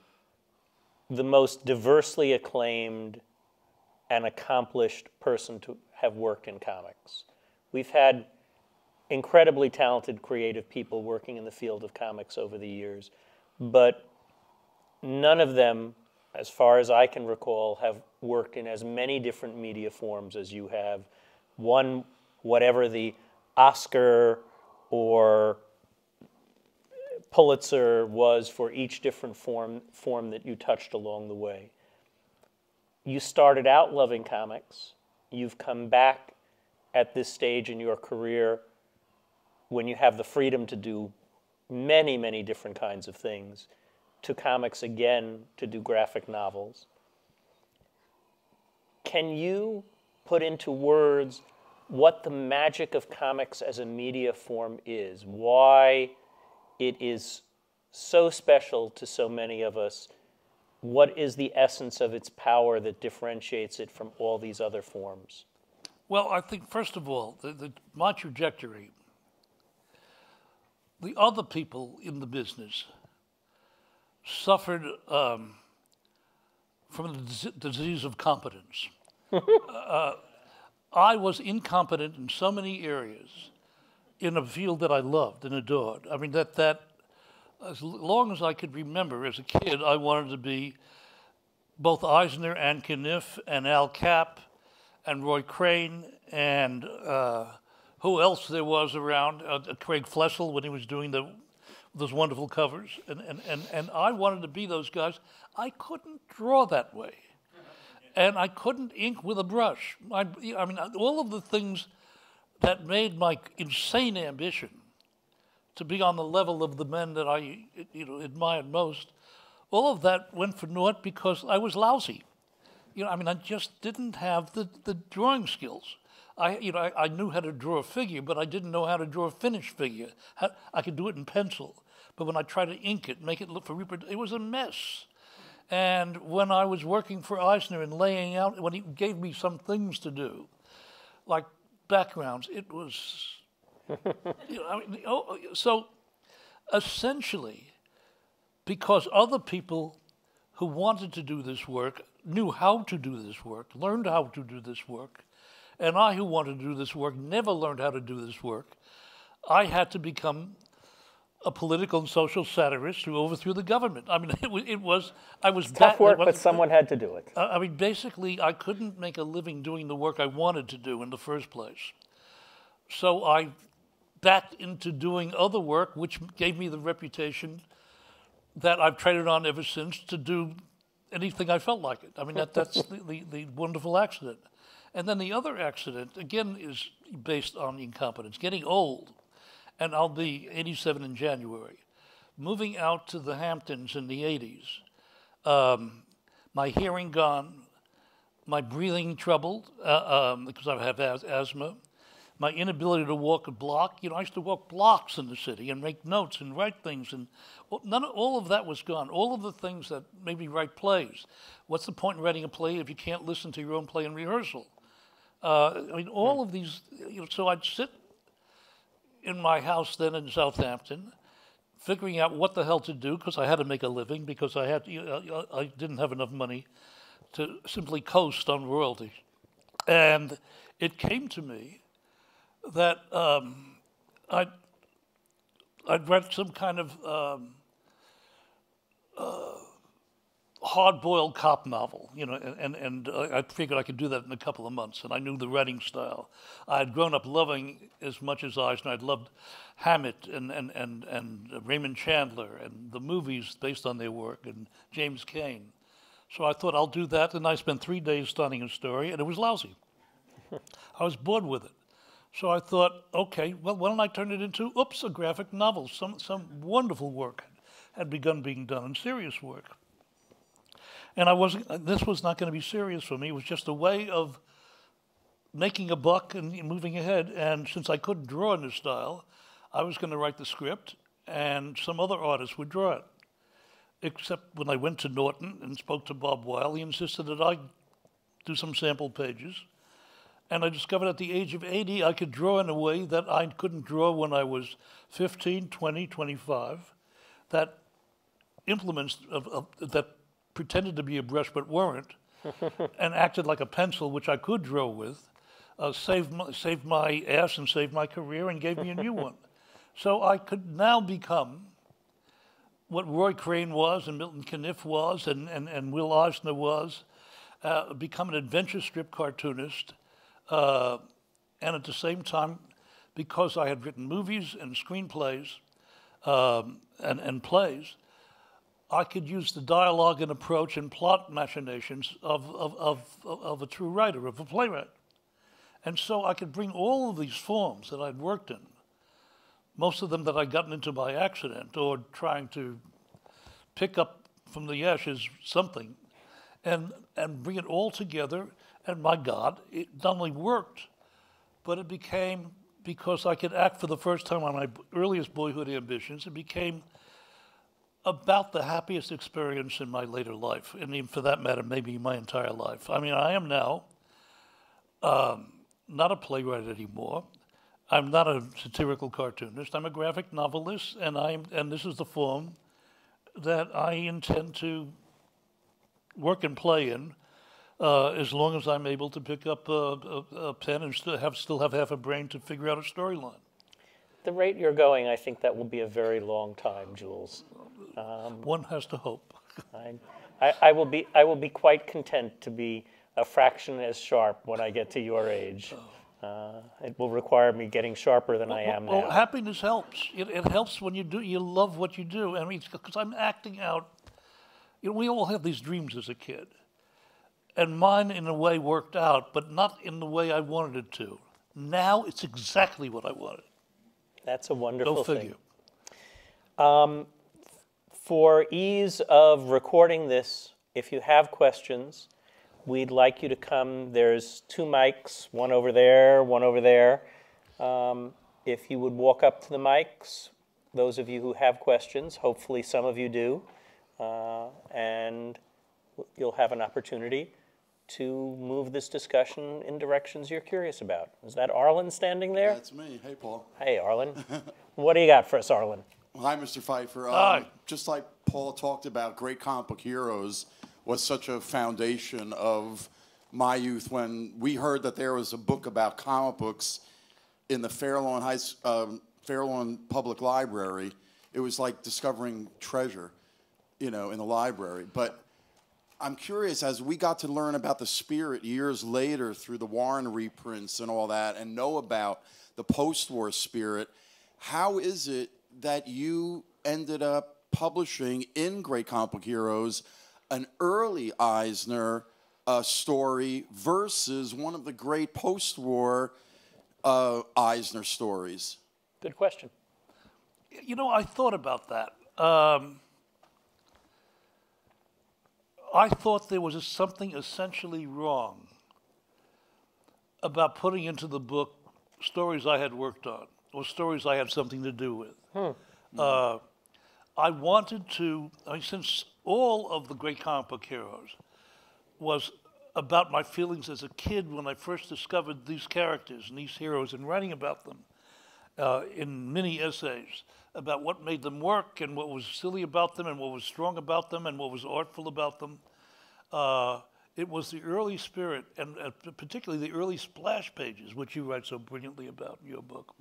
the most diversely acclaimed and accomplished person to have worked in comics. We've had incredibly talented, creative people working in the field of comics over the years, but none of them, as far as I can recall, have worked in as many different media forms as you have. Won whatever the Oscar or Pulitzer was for each different form that you touched along the way. You started out loving comics. You've come back at this stage in your career when you have the freedom to do many, many different kinds of things, to comics again, to do graphic novels. Can you put into words what the magic of comics as a media form is? Why it is so special to so many of us? What is the essence of its power that differentiates it from all these other forms? Well, I think, first of all, my trajectory, the other people in the business suffered from the disease of competence. I was incompetent in so many areas in a field that I loved and adored. I mean, that as long as I could remember as a kid, I wanted to be both Eisner and Kniff and Al Capp and Roy Crane and who else there was around, Craig Flessel when he was doing those wonderful covers. And I wanted to be those guys. I couldn't draw that way. And I couldn't ink with a brush. I mean, all of the things that made my insane ambition to be on the level of the men that I admired most, all of that went for naught because I was lousy. I mean, I just didn't have the drawing skills. I knew how to draw a figure, but I didn't know how to draw a finished figure. I could do it in pencil. But when I tried to ink it, make it look for it was a mess. And when I was working for Eisner and laying out, when he gave me some things to do, like backgrounds, it was, so essentially, because other people who wanted to do this work knew how to do this work, learned how to do this work, and I, who wanted to do this work, never learned how to do this work, I had to become a political and social satirist who overthrew the government. I mean, I was tough work, but someone had to do it. I mean, basically, I couldn't make a living doing the work I wanted to do in the first place. So I backed into doing other work, which gave me the reputation that I've traded on ever since to do anything I felt like it. I mean, that's the wonderful accident. And then the other accident, again, is based on incompetence, getting old. And I'll be 87 in January. Moving out to the Hamptons in the 80s, my hearing gone, my breathing troubled because I have asthma, my inability to walk a block. I used to walk blocks in the city and make notes and write things, and all of that was gone. All of the things that made me write plays. What's the point in writing a play if you can't listen to your own play in rehearsal? I mean, all of these, so I'd sit in my house then in Southampton, figuring out what the hell to do, because I had to make a living, because I didn't have enough money to simply coast on royalties. And it came to me that I'd read some kind of hard-boiled cop novel, and I figured I could do that in a couple of months, and I knew the writing style. I had grown up loving as much as Eisner. I'd loved Hammett and Raymond Chandler and the movies based on their work, and James Cain. So I thought, I'll do that, and I spent 3 days starting a story, and it was lousy. I was bored with it. So I thought, okay, well, why don't I turn it into, a graphic novel. Some wonderful work had begun being done, and serious work. And this was not going to be serious for me. It was just a way of making a buck and moving ahead. And since I couldn't draw in this style, I was going to write the script, and some other artist would draw it. Except when I went to Norton and spoke to Bob Weil, he insisted that I do some sample pages. And I discovered at the age of 80, I could draw in a way that I couldn't draw when I was 15, 20, 25. That implements that pretended to be a brush but weren't, and acted like a pencil, which I could draw with, saved my ass and saved my career and gave me a new one. So I could now become what Roy Crane was and Milton Caniff was and Will Eisner was, become an adventure strip cartoonist, and at the same time, because I had written movies and screenplays and plays, I could use the dialogue and approach and plot machinations of a true writer, of a playwright. And so I could bring all of these forms that I'd worked in, most of them that I'd gotten into by accident or trying to pick up from the ashes something, and bring it all together. And my God, it not only worked, but it became, because I could act for the first time on my earliest boyhood ambitions, it became about the happiest experience in my later life, and even for that matter, maybe my entire life. I mean, I am now not a playwright anymore. I'm not a satirical cartoonist. I'm a graphic novelist, and this is the form that I intend to work and play in, as long as I'm able to pick up a pen and still have half a brain to figure out a storyline. The rate you're going, I think that will be a very long time, Jules. One has to hope. I will be quite content to be a fraction as sharp when I get to your age. It will require me getting sharper than I am now. Well, happiness helps. It helps when you love what you do. I mean, because I'm acting out. We all have these dreams as a kid. And mine, in a way, worked out, but not in the way I wanted it to. Now it's exactly what I wanted. That's a wonderful thing. Go figure. For ease of recording this, if you have questions, we'd like you to come. There's 2 mics, one over there, one over there. If you would walk up to the mics, those of you who have questions. Hopefully some of you do. And you'll have an opportunity to move this discussion in directions you're curious about. Is that Arlen standing there? That's me. Hey, Paul. Hey, Arlen. What do you got for us, Arlen? Hi, Mr. Feiffer. Hi. Just like Paul talked about, great comic book heroes was such a foundation of my youth. When we heard that there was a book about comic books in the Fairlawn Public Library, it was like discovering treasure, in the library. But I'm curious, as we got to learn about the spirit years later through the Warren reprints and all that, and know about the post-war spirit, how is it that you ended up publishing in Great Comic Book Heroes an early Eisner story versus one of the great post-war Eisner stories? Good question. I thought about that. I thought there was something essentially wrong about putting into the book stories I had worked on or stories I had something to do with. I wanted to, since all of the Great Comic Book Heroes was about my feelings as a kid when I first discovered these characters and these heroes and writing about them in mini essays about what made them work and what was silly about them and what was strong about them and what was artful about them. It was the early spirit, and particularly the early splash pages, which you write so brilliantly about in your book.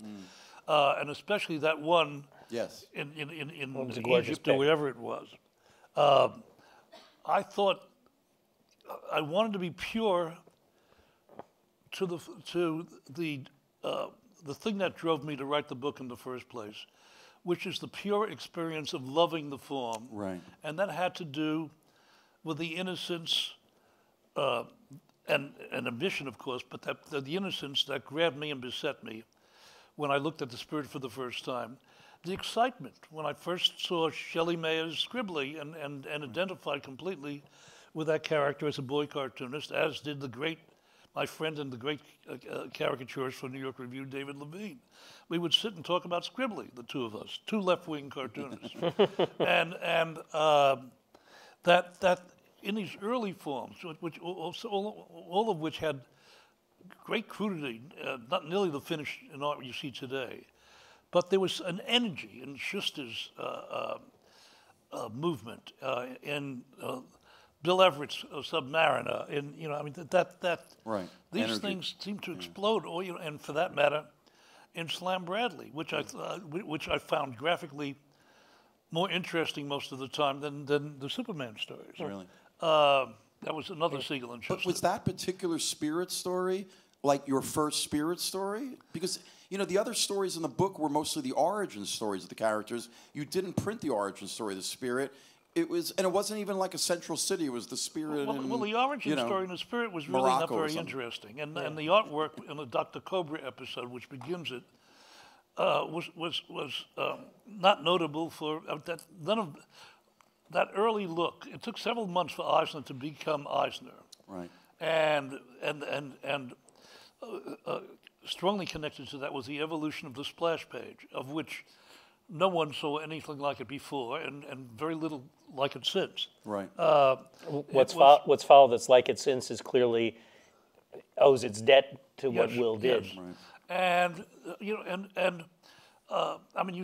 And especially that one Yes. in page. Egypt or wherever it was. I thought I wanted to be pure to the thing that drove me to write the book in the first place, which is the pure experience of loving the form. Right. And that had to do with the innocence and ambition, of course, but the innocence that grabbed me and beset me when I looked at the spirit for the first time. The excitement when I first saw Shelley Mayer's Scribbly and identified completely with that character as a boy cartoonist, as did my friend and the great caricaturist for New York Review, David Levine. We would sit and talk about Scribbly, the two of us, two left-wing cartoonists. and that in these early forms, which also, all of which had great crudity, not nearly the finish in art you see today, but there was an energy in Schuster's movement, in Bill Everett's Submariner, Right. These Energy. things seem to explode, and for that matter, in Slam Bradley, which I found graphically more interesting most of the time than the Superman stories. Really? That was another Siegel and Schuster. But was that particular spirit story like your first spirit story? Because, the other stories in the book were mostly the origin stories of the characters. You didn't print the origin story, the spirit. It wasn't even like a central city. It was the spirit. Well, the origin story and the spirit was really Morocco not or very something. interesting, and the artwork in the Dr. Cobra episode, which begins it, was not notable for that. None of that early look. It took several months for Eisner to become Eisner, Right. and strongly connected to that was the evolution of the splash page, of which no one saw anything like it before, and very little like it since. Right. What's followed that's like it since is clearly owes its debt to what Yes, Will did. yes. And you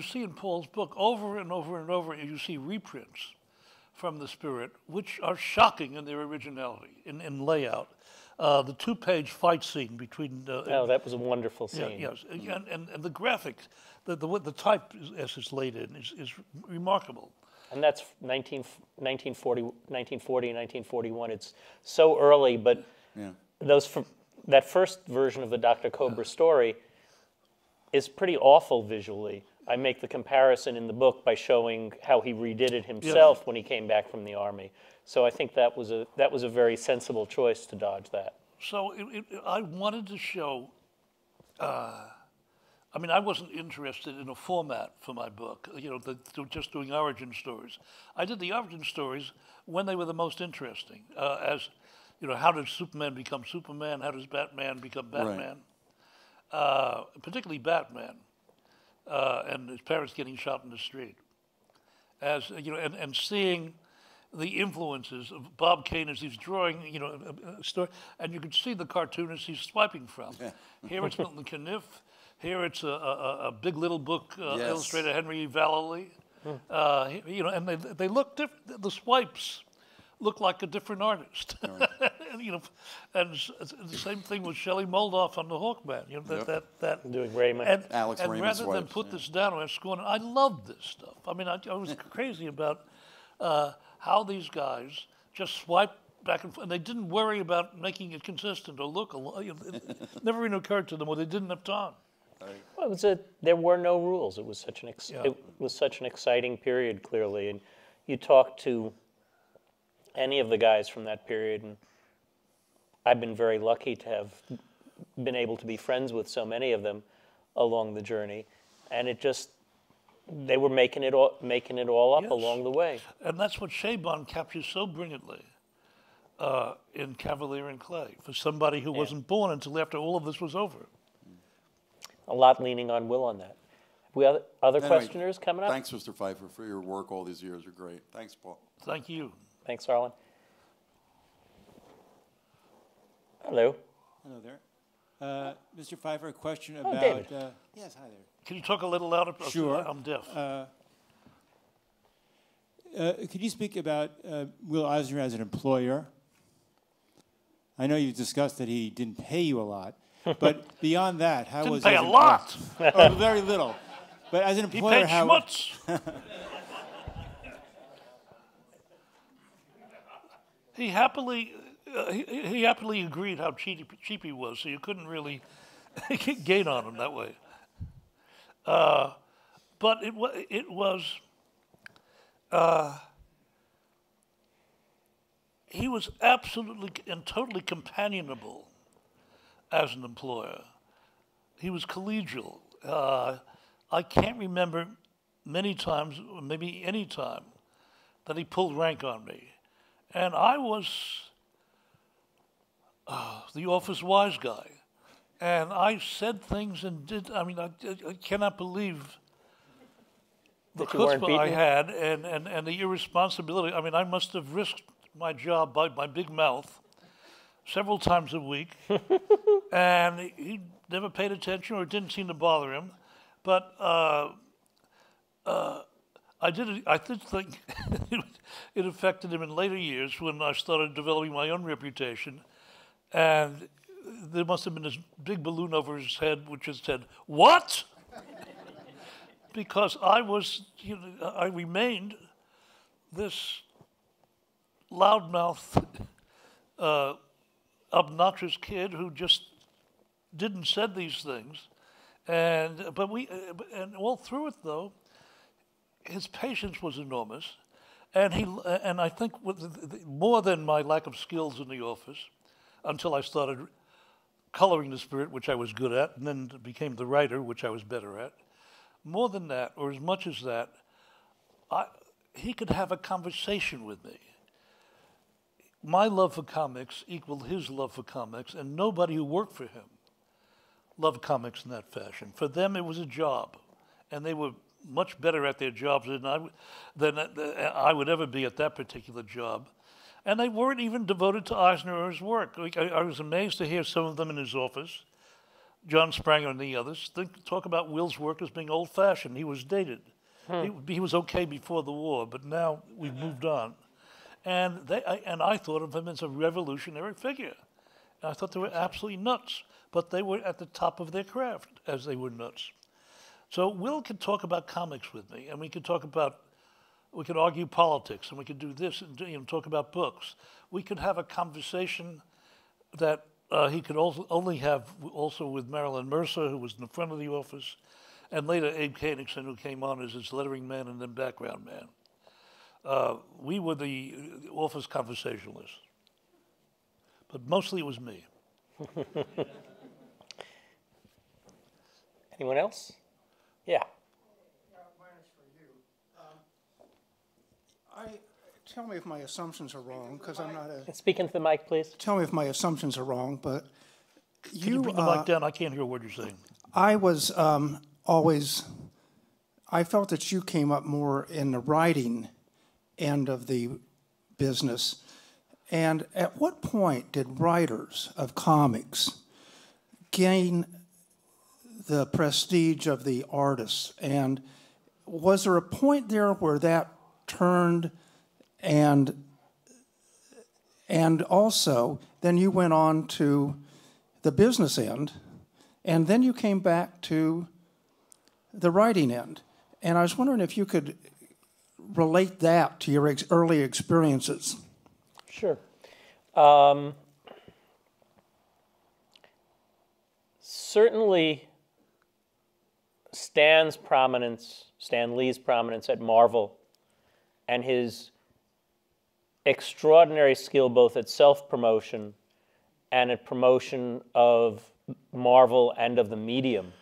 see in Paul's book over and over and over, you see reprints from the spirit, which are shocking in their originality, in layout. The two-page fight scene between. That was a wonderful scene. Yes, and the graphics, the type as it's laid in is remarkable. And that's 1940 and 1941. It's so early, but that first version of the Dr. Cobra story is pretty awful visually. I make the comparison in the book by showing how he redid it himself when he came back from the army. So I think that was a very sensible choice to dodge that. So I wanted to show. I wasn't interested in a format for my book, just doing origin stories. I did the origin stories when they were the most interesting, how does Superman become Superman? How does Batman become Batman? Particularly Batman. and his parents getting shot in the street. As you know, and seeing the influences of Bob Kane as he's drawing, you know, a story, and you can see the cartoonist he's swiping from. Yeah. Here it's Milton Caniff. Here it's a Big Little Book illustrator Henry Vallely. You know, and they look different. The swipes look like a different artist. Right. And, you know, and the same thing with Shelley Moldoff on the Hawkman. You know, that doing Raymond. And, Alex and Raymond's rather than put this down, I was going, I love this stuff. I mean, I was crazy about how these guys just swiped back and forth, and they didn't worry about making it consistent or look. You know, it never even occurred to them, or they didn't have time. Well, there were no rules. It was such an exciting period, clearly. And you talk to any of the guys from that period, and I've been very lucky to have been able to be friends with so many of them along the journey, and they were making it all up along the way. And that's what Chabon captures so brilliantly in Cavalier and Clay, for somebody who wasn't born until after all of this was over. A lot leaning on Will on that. We other questioners coming up? Thanks, Mr. Feiffer, for your work all these years. You're great. Thanks, Paul. Thank you. Thanks, Harlan. Hello. Hello there. Mr. Feiffer, a question about... David. Yes, hi there. Can you talk a little louder? Sure. I'm deaf. Could you speak about Will Eisner as an employer? I know you discussed that he didn't pay you a lot, but beyond that, how was he? Didn't pay a lot. Oh, very little. But as an employer, he paid schmutz. He happily agreed how cheap he was, so you couldn't really gain on him that way. But it was he was absolutely and totally companionable as an employer. He was collegial. I can't remember many times, or maybe any time, that he pulled rank on me. And I was the office wise guy. And I said things and did, I mean, I cannot believe the chutzpah I had and the irresponsibility. I mean, I must have risked my job by my big mouth several times a week. And he never paid attention, or it didn't seem to bother him. But I did think it affected him in later years when I started developing my own reputation. And there must have been this big balloon over his head which just said, "What?" Because I remained this loudmouth, obnoxious kid who just didn't said these things. And all through it though, his patience was enormous, and I think more than my lack of skills in the office, until I started coloring the spirit, which I was good at, and then became the writer, which I was better at. More than that, or as much as that, he could have a conversation with me. My love for comics equaled his love for comics, and nobody who worked for him loved comics in that fashion. For them, it was a job, and they were much better at their jobs than I would ever be at that particular job. And they weren't even devoted to Eisner or his work. I was amazed to hear some of them in his office, John Spranger and the others, talk about Will's work as being old-fashioned. He was dated. He was okay before the war, but now we've moved on. And I thought of him as a revolutionary figure. And I thought they were absolutely nuts, but they were at the top of their craft, as they were nuts. So Will could talk about comics with me, and we could argue politics, and we could do this and talk about books. We could have a conversation that he could only have with Marilyn Mercer, who was in the front of the office, and later Abe Koenigson, who came on as his lettering man and then background man. We were the office conversationalists, but mostly it was me. Anyone else? Yeah. Mine is for you. Tell me if my assumptions are wrong, because I'm not a... Speak into the mic, please. Tell me if my assumptions are wrong, but Can you bring the mic down? I can't hear what you're saying. I was always I felt that you came up more in the writing end of the business. And at what point did writers of comics gain the prestige of the artists? And was there a point there where that turned, and also then you went on to the business end, and then you came back to the writing end? And I was wondering if you could relate that to your early experiences. Sure. Certainly, Stan Lee's prominence at Marvel, and his extraordinary skill both at self-promotion and at promotion of Marvel and of the medium,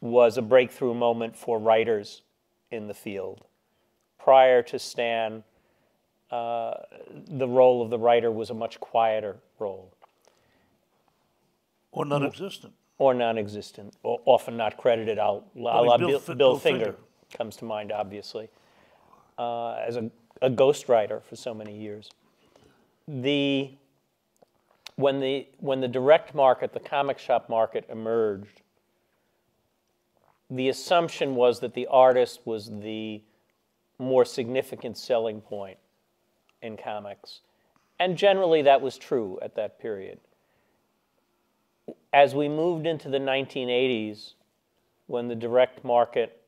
was a breakthrough moment for writers in the field. Prior to Stan, the role of the writer was a much quieter role. Or non-existent. Or non-existent, or often not credited. Bill Finger comes to mind, obviously, as a ghostwriter for so many years. When the direct market, the comic shop market emerged, the assumption was that the artist was the more significant selling point in comics. And generally that was true at that period. As we moved into the 1980s, when the direct market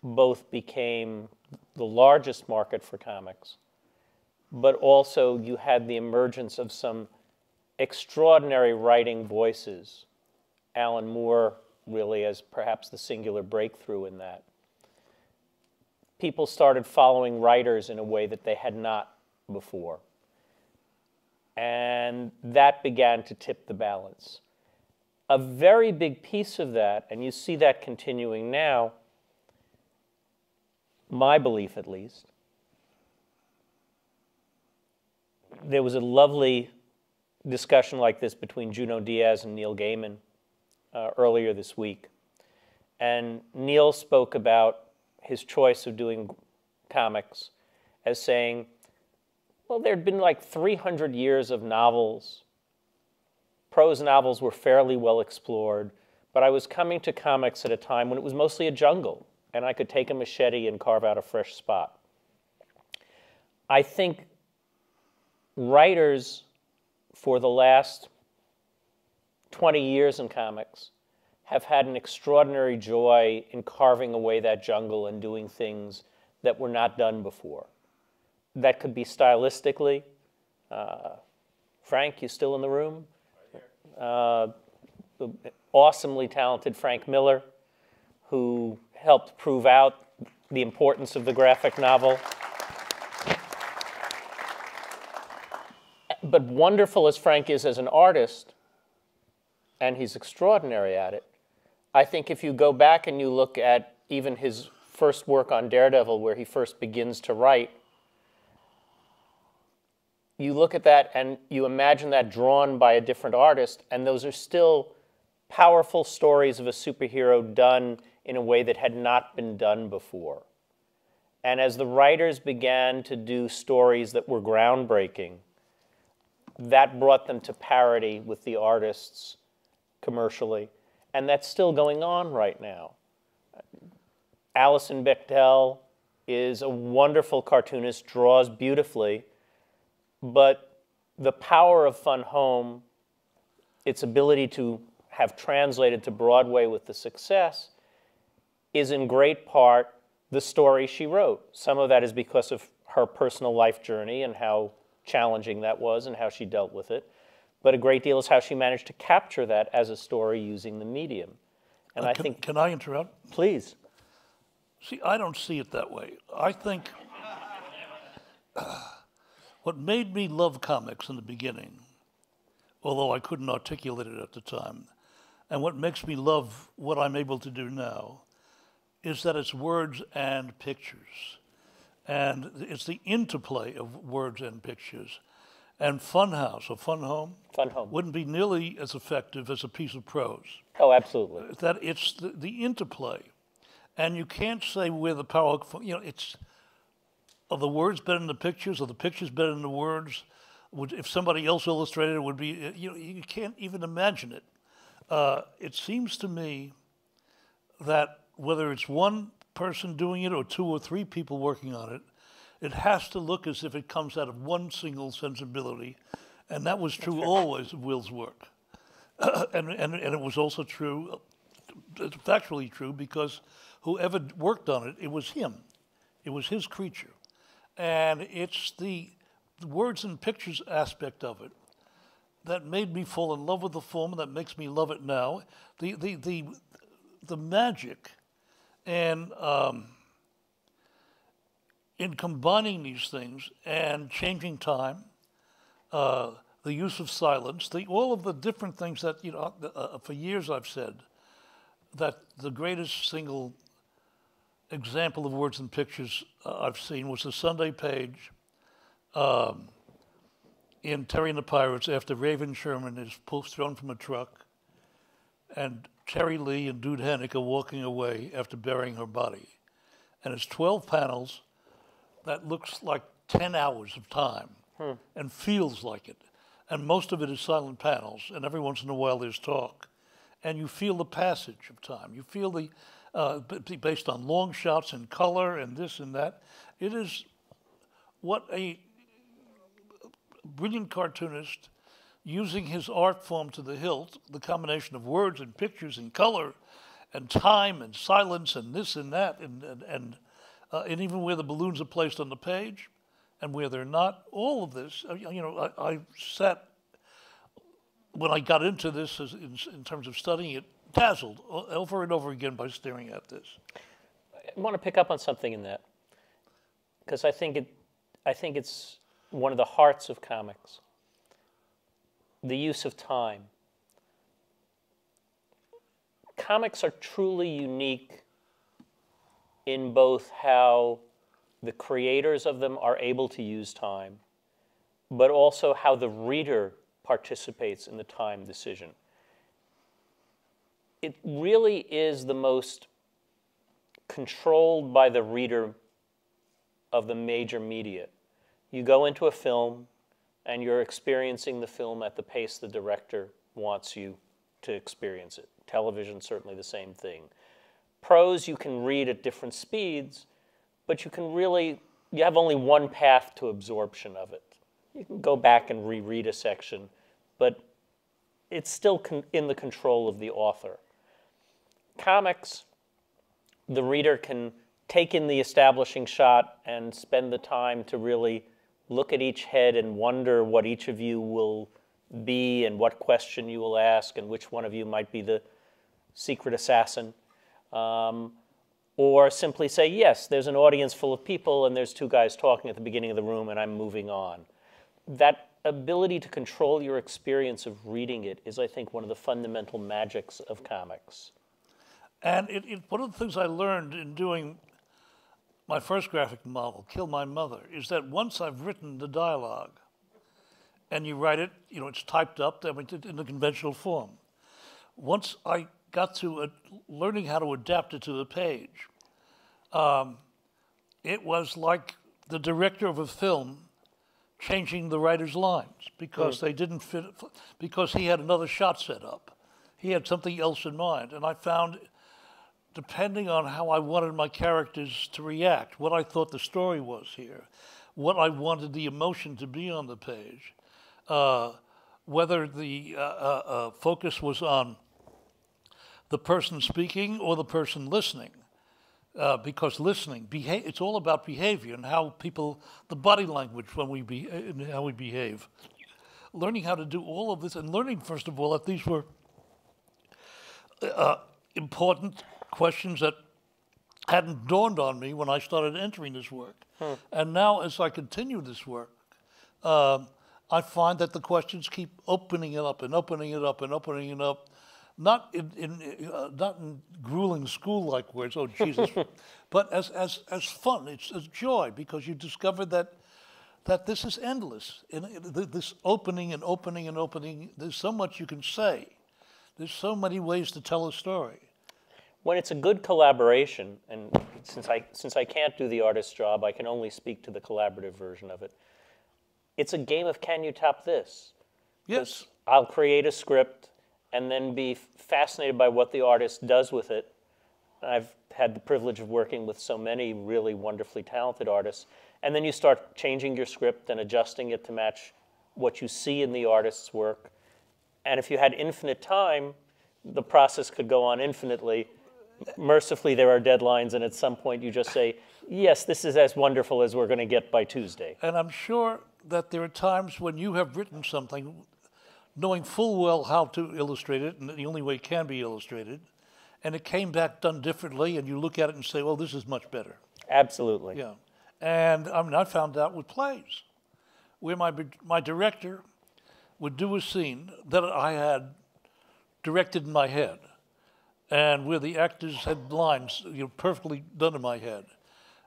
both became the largest market for comics, but also you had the emergence of some extraordinary writing voices, Alan Moore really as perhaps the singular breakthrough in that. People started following writers in a way that they had not before. And that began to tip the balance. A very big piece of that, and you see that continuing now, my belief at least, there was a lovely discussion like this between Junot Diaz and Neil Gaiman earlier this week. And Neil spoke about his choice of doing comics as saying, well, there'd been like 300 years of novels. Prose novels were fairly well explored, but I was coming to comics at a time when it was mostly a jungle, and I could take a machete and carve out a fresh spot. I think writers for the last 20 years in comics have had an extraordinary joy in carving away that jungle and doing things that were not done before. That could be stylistically. Frank, you still in the room? The awesomely talented Frank Miller, who helped prove out the importance of the graphic novel. But wonderful as Frank is as an artist, and he's extraordinary at it, I think if you go back and you look at even his first work on Daredevil, where he first begins to write, you look at that and you imagine that drawn by a different artist, and those are still powerful stories of a superhero done in a way that had not been done before. And as the writers began to do stories that were groundbreaking, that brought them to parity with the artists commercially. And that's still going on right now. Alison Bechdel is a wonderful cartoonist, draws beautifully, but the power of Fun Home, its ability to have translated to Broadway with the success, is in great part the story she wrote. Some of that is because of her personal life journey and how challenging that was and how she dealt with it. But a great deal is how she managed to capture that as a story using the medium. And I think... Can I interrupt? Please. See, I don't see it that way. I think what made me love comics in the beginning, although I couldn't articulate it at the time, and what makes me love what I'm able to do now, is that it's words and pictures. And it's the interplay of words and pictures. And Funhouse, or Fun Home, wouldn't be nearly as effective as a piece of prose. Oh, absolutely. That it's the interplay. And you can't say where the power, it's, are the words better than the pictures? Are the pictures better than the words? If somebody else illustrated it, would be, you can't even imagine it. It seems to me that whether it's one person doing it or 2 or 3 people working on it, it has to look as if it comes out of one single sensibility. And that was true always of Will's work. And it was also true, factually true, because whoever worked on it, it was him. It was his creature. And it's the words and pictures aspect of it that made me fall in love with the form, and that makes me love it now. The magic and in combining these things and changing time, the use of silence, all of the different things that, for years I've said that the greatest single example of words and pictures I've seen was the Sunday page in Terry and the Pirates after Raven Sherman is thrown from a truck and Terry Lee and Dude Hennick are walking away after burying her body. And it's 12 panels that looks like 10 hours of time and feels like it. And most of it is silent panels, and every once in a while there's talk. And you feel the passage of time. You feel the, based on long shots and color and this and that. It is what a brilliant cartoonist, using his art form to the hilt, the combination of words and pictures and color and time and silence and this and that, and even where the balloons are placed on the page and where they're not, all of this, I sat, when I got into this in terms of studying it, dazzled over and over again by staring at this. I want to pick up on something in that, because I think it's one of the hearts of comics, the use of time. Comics are truly unique in both how the creators of them are able to use time, but also how the reader participates in the time decision. It really is the most controlled by the reader of the major media. You go into a film and you're experiencing the film at the pace the director wants you to experience it. Television, certainly the same thing. Prose you can read at different speeds, but you have only one path to absorption of it. You can go back and reread a section, but it's still in the control of the author. Comics, the reader can take in the establishing shot and spend the time to really look at each head and wonder what each of you will be and what question you will ask and which one of you might be the secret assassin. Or simply say, yes, there's an audience full of people and there's 2 guys talking at the beginning of the room and I'm moving on. That ability to control your experience of reading it is, I think, one of the fundamental magics of comics. And one of the things I learned in doing my first graphic novel, Kill My Mother, is that once I've written the dialogue and you write it, it's typed up in the conventional form. Once I got to learning how to adapt it to the page, it was like the director of a film changing the writer's lines because they didn't fit, because he had another shot set up. He had something else in mind. And I found, depending on how I wanted my characters to react, what I thought the story was here, what I wanted the emotion to be on the page, whether the focus was on the person speaking or the person listening, because listening, it's all about behavior and how people, the body language and how we behave. Learning how to do all of this and learning, first of all, that these were important questions that hadn't dawned on me when I started entering this work. And now as I continue this work, I find that the questions keep opening it up and opening it up and opening it up. Not in grueling school-like words, oh Jesus, but as fun. It's joy because you discover that this is endless. This opening and opening and opening. There's so much you can say. There's so many ways to tell a story. When it's a good collaboration, and since I can't do the artist's job, I can only speak to the collaborative version of it. It's a game of can you top this? Yes. I'll create a script and then be fascinated by what the artist does with it. I've had the privilege of working with so many really wonderfully talented artists. And then you start changing your script and adjusting it to match what you see in the artist's work. And if you had infinite time, the process could go on infinitely. Mercifully, there are deadlines, and at some point you just say, yes, this is as wonderful as we're going to get by Tuesday. And I'm sure that there are times when you have written something knowing full well how to illustrate it, and the only way it can be illustrated, and it came back done differently, and you look at it and say, well, this is much better. Absolutely. Yeah. And I mean, I found out with plays, where my director would do a scene that I had directed in my head, and where the actors had lines perfectly done in my head.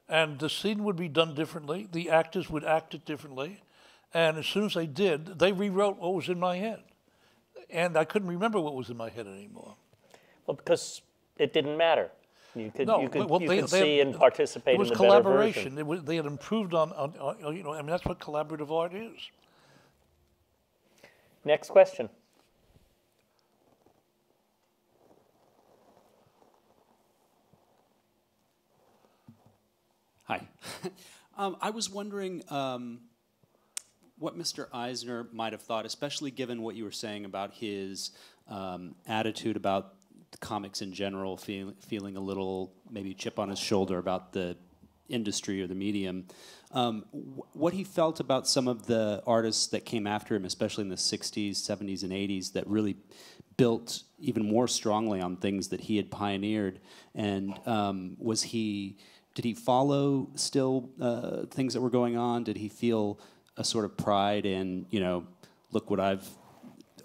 And the scene would be done differently, the actors would act it differently, and as soon as they did, they rewrote what was in my head. And I couldn't remember what was in my head anymore. Well, because it didn't matter. You could, No, you could, well, you they- could they- see and participate It was in the better version. collaboration. They had improved on, I mean, that's what collaborative art is. Next question. Hi. I was wondering what Mr. Eisner might have thought, especially given what you were saying about his attitude about comics in general, feeling a little maybe chip on his shoulder about the industry or the medium. What he felt about some of the artists that came after him, especially in the 60s, 70s, and 80s, that really built even more strongly on things that he had pioneered. And did he follow still things that were going on? Did he feel a sort of pride in, look what I've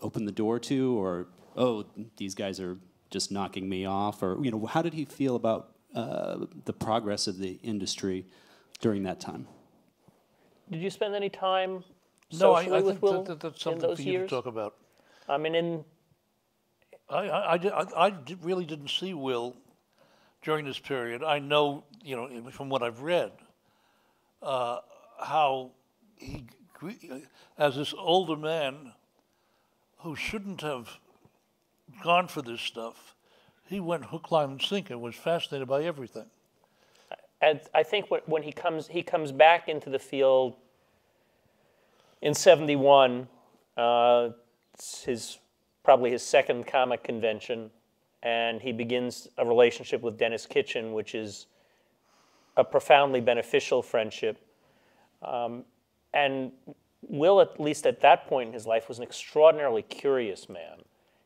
opened the door to, or, oh, these guys are just knocking me off? Or, how did he feel about the progress of the industry during that time? Did you spend any time No, socially I with think Will that's in something those for you years? to talk about. I mean, Really didn't see Will during this period. I know, from what I've read, how he, as this older man who shouldn't have gone for this stuff, he went hook, line, and sinker and was fascinated by everything. and I think when he comes back into the field in '71, it's probably his second comic convention, and he begins a relationship with Dennis Kitchen, which is a profoundly beneficial friendship. And Will, at least at that point in his life, was an extraordinarily curious man.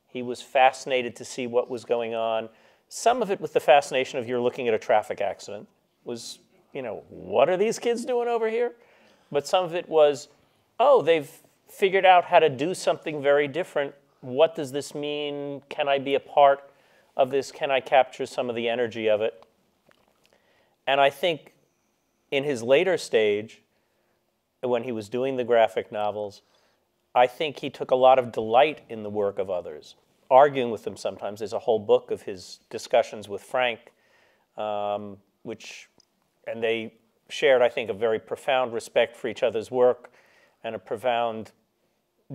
He was fascinated to see what was going on. Some of it with the fascination of you're looking at a traffic accident was, what are these kids doing over here? But some of it was, oh, they've figured out how to do something very different. What does this mean? Can I be a part of this? Can I capture some of the energy of it? And I think in his later stage, when he was doing the graphic novels, I think he took a lot of delight in the work of others, arguing with them sometimes. There's a whole book of his discussions with Frank, and they shared, I think, a very profound respect for each other's work and a profound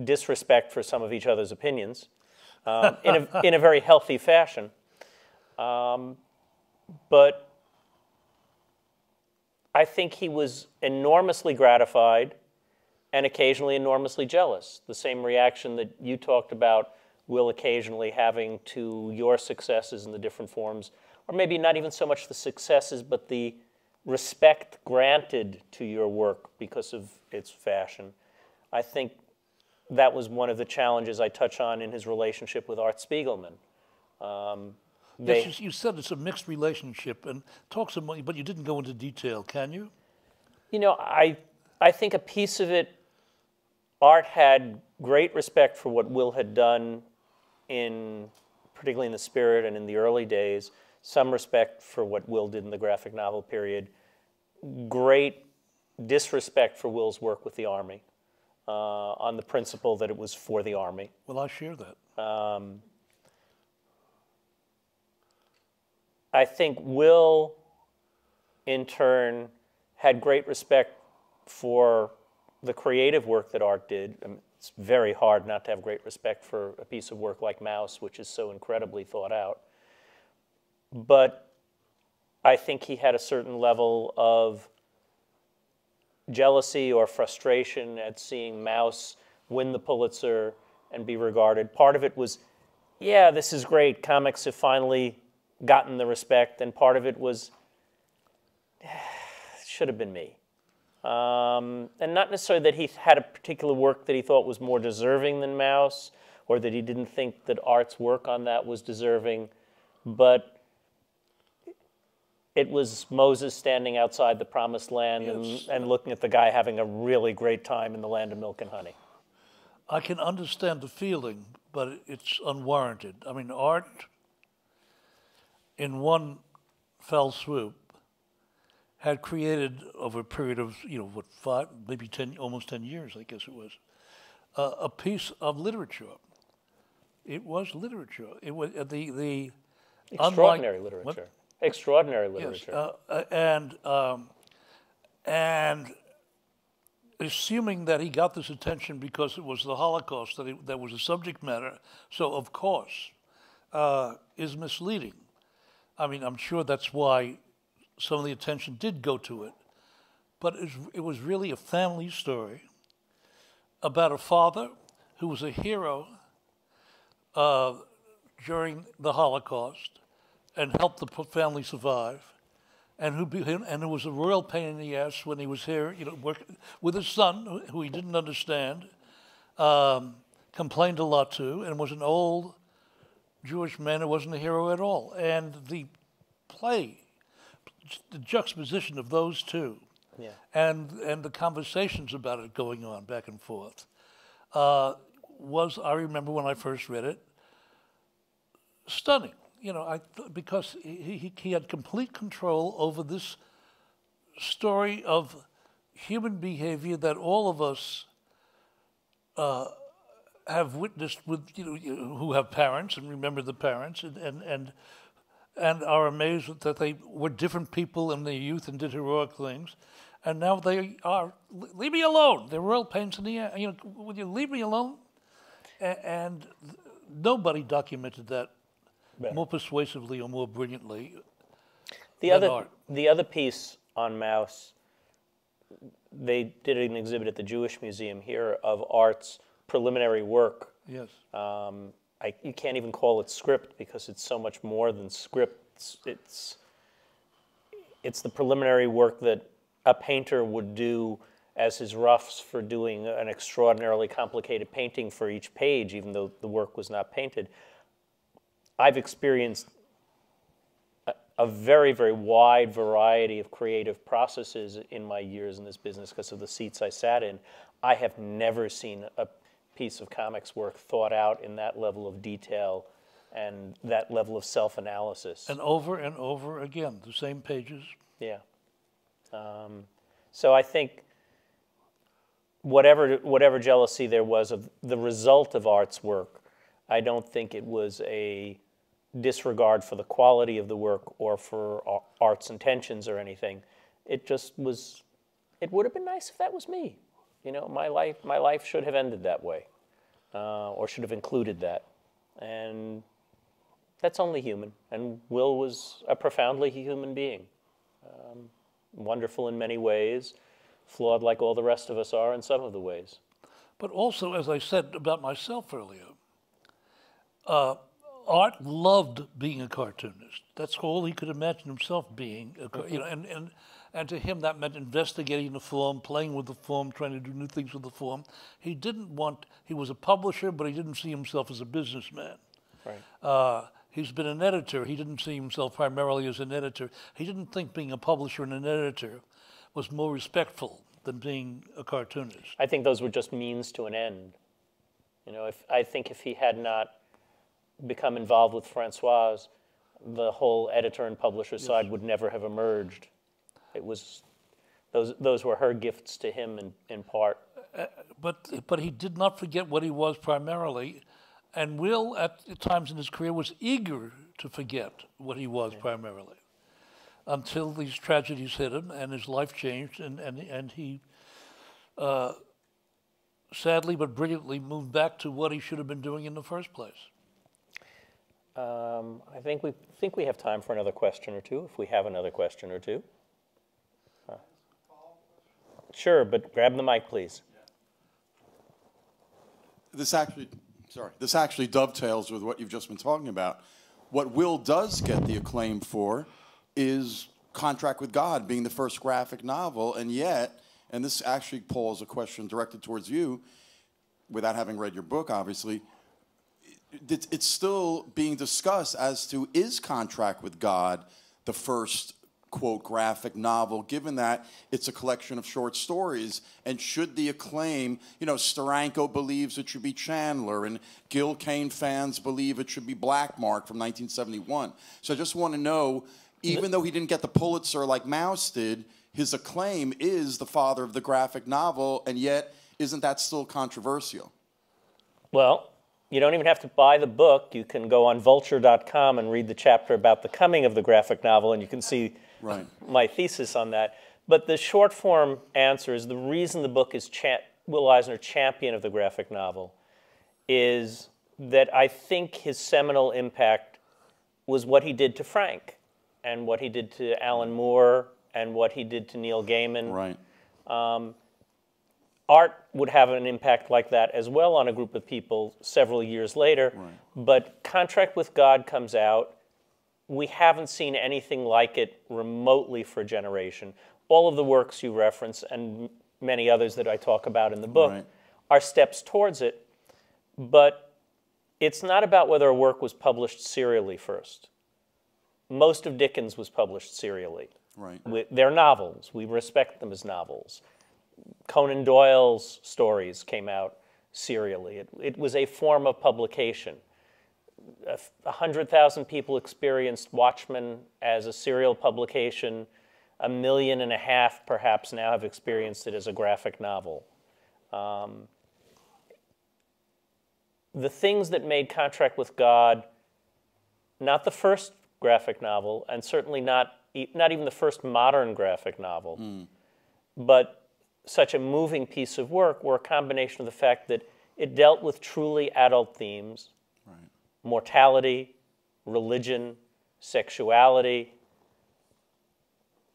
disrespect for some of each other's opinions in a very healthy fashion. But I think he was enormously gratified and occasionally enormously jealous. The same reaction that you talked about, Will, occasionally having to your successes in the different forms, or maybe not even so much the successes, but the respect granted to your work because of its fashion. I think that was one of the challenges I touch on in his relationship with Art Spiegelman. Yes, you said it's a mixed relationship, and talk some, but you didn't go into detail, can you? I think a piece of it, Art had great respect for what Will had done particularly in the Spirit and in the early days, some respect for what Will did in the graphic novel period, great disrespect for Will's work with the Army, on the principle that it was for the Army. Well, I share that. I think Will, in turn, had great respect for the creative work that Art did. I mean, it's very hard not to have great respect for a piece of work like Mouse, which is so incredibly thought out. But I think he had a certain level of jealousy or frustration at seeing Mouse win the Pulitzer and be regarded. Part of it was, yeah, this is great, comics have finally gotten the respect, and part of it was, should have been me. And not necessarily that he had a particular work that he thought was more deserving than Mouse, or that he didn't think that Art's work on that was deserving, but it was Moses standing outside the promised land and looking at the guy having a really great time in the land of milk and honey. I can understand the feeling, but it's unwarranted. I mean, Art, in one fell swoop, had created over a period of, what, 5, maybe 10, almost 10 years, I guess it was, a piece of literature. It was literature. It was the extraordinary literature. What? Extraordinary literature. Yes, and assuming that he got this attention because it was the Holocaust, that was a subject matter, so of course, is misleading. I mean, I'm sure that's why some of the attention did go to it, but it was really a family story about a father who was a hero during the Holocaust and helped the family survive, and who was a royal pain in the ass when he was here, working with his son, who he didn't understand, complained a lot to, and was an old Jewish man who wasn't a hero at all. And the play, the juxtaposition of those two, and the conversations about it going on back and forth, was, I remember when I first read it, stunning. Because he had complete control over this story of human behavior that all of us have witnessed with, who have parents and remember the parents and are amazed that they were different people in their youth and did heroic things, and now they are, leave me alone. They're royal pains in the ass. Would you leave me alone? And nobody documented that more persuasively or more brilliantly than Art. The other piece on Mouse, they did an exhibit at the Jewish Museum here of Art's preliminary work. Yes. You can't even call it script because it's so much more than script. It's the preliminary work that a painter would do as his roughs for doing an extraordinarily complicated painting for each page, even though the work was not painted. I've experienced a very, very wide variety of creative processes in my years in this business because of the seats I sat in. I have never seen a piece of comics work thought out in that level of detail and that level of self-analysis. And over again, the same pages. Yeah. So I think whatever jealousy there was of the result of Art's work, I don't think it was a disregard for the quality of the work or for Art's intentions or anything. It just was, it would have been nice if that was me. My life should have ended that way, or should have included that. And that's only human. And Will was a profoundly human being. Wonderful in many ways, flawed like all the rest of us are in some of the ways. But also, as I said about myself earlier, Art loved being a cartoonist. That's all he could imagine himself being. And to him that meant investigating the form, playing with the form, trying to do new things with the form. He was a publisher, but he didn't see himself as a businessman. Right. He's been an editor. He didn't see himself primarily as an editor. He didn't think being a publisher and an editor was more respectful than being a cartoonist. I think those were just means to an end. I think if he had not become involved with Francoise, the whole editor and publisher side would never have emerged. It was those were her gifts to him in part. But he did not forget what he was primarily, and Will at times in his career was eager to forget what he was primarily, until these tragedies hit him and his life changed, and he sadly but brilliantly moved back to what he should have been doing in the first place. I think we have time for another question or two, if we have another question or two. Sure, but grab the mic, please. This actually dovetails with what you've just been talking about. What Will does get the acclaim for is Contract with God being the first graphic novel, and yet, and this actually, Paul, is a question directed towards you, without having read your book, obviously, it's still being discussed as to, is Contract with God the first, quote, graphic novel, given that it's a collection of short stories, and should the acclaim, you know, Steranko believes it should be Chandler, and Gil Kane fans believe it should be Black Mark from 1971. So I just want to know, even though he didn't get the Pulitzer like Mouse did, his acclaim is the father of the graphic novel, and yet isn't that still controversial? Well, you don't even have to buy the book. You can go on vulture.com and read the chapter about the coming of the graphic novel, and you can see my thesis on that. But the short form answer is, the reason the book is Will Eisner, champion of the graphic novel, is that I think his seminal impact was what he did to Frank, and what he did to Alan Moore, and what he did to Neil Gaiman. Right. Art would have an impact like that as well on a group of people several years later. Right. But Contract with God comes out. We haven't seen anything like it remotely for a generation. All of the works you reference, and many others that I talk about in the book, are steps towards it. But it's not about whether a work was published serially first. Most of Dickens was published serially. Right. They're novels. We respect them as novels. Conan Doyle's stories came out serially. It was a form of publication. 100,000 people experienced Watchmen as a serial publication. 1.5 million perhaps now have experienced it as a graphic novel. The things that made Contract with God not the first graphic novel, and certainly not even the first modern graphic novel, but such a moving piece of work, were a combination of the fact that it dealt with truly adult themes, mortality, religion, sexuality,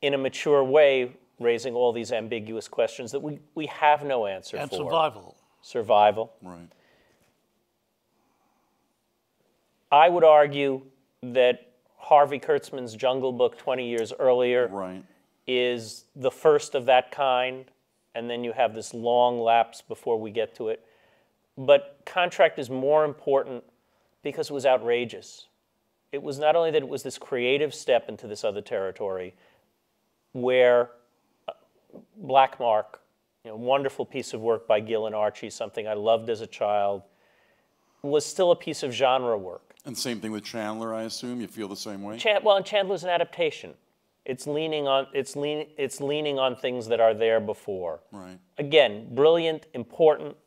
in a mature way, raising all these ambiguous questions that we have no answer for. And survival. Survival. Right. I would argue that Harvey Kurtzman's Jungle Book 20 years earlier is the first of that kind, and then you have this long lapse before we get to it. But Contract is more important because it was outrageous. It was not only that it was this creative step into this other territory where Black Mark, wonderful piece of work by Gil and Archie, something I loved as a child, was still a piece of genre work. And same thing with Chandler, I assume? You feel the same way? Well, and Chandler's an adaptation. It's leaning on things that are there before. Right. Again, brilliant, important,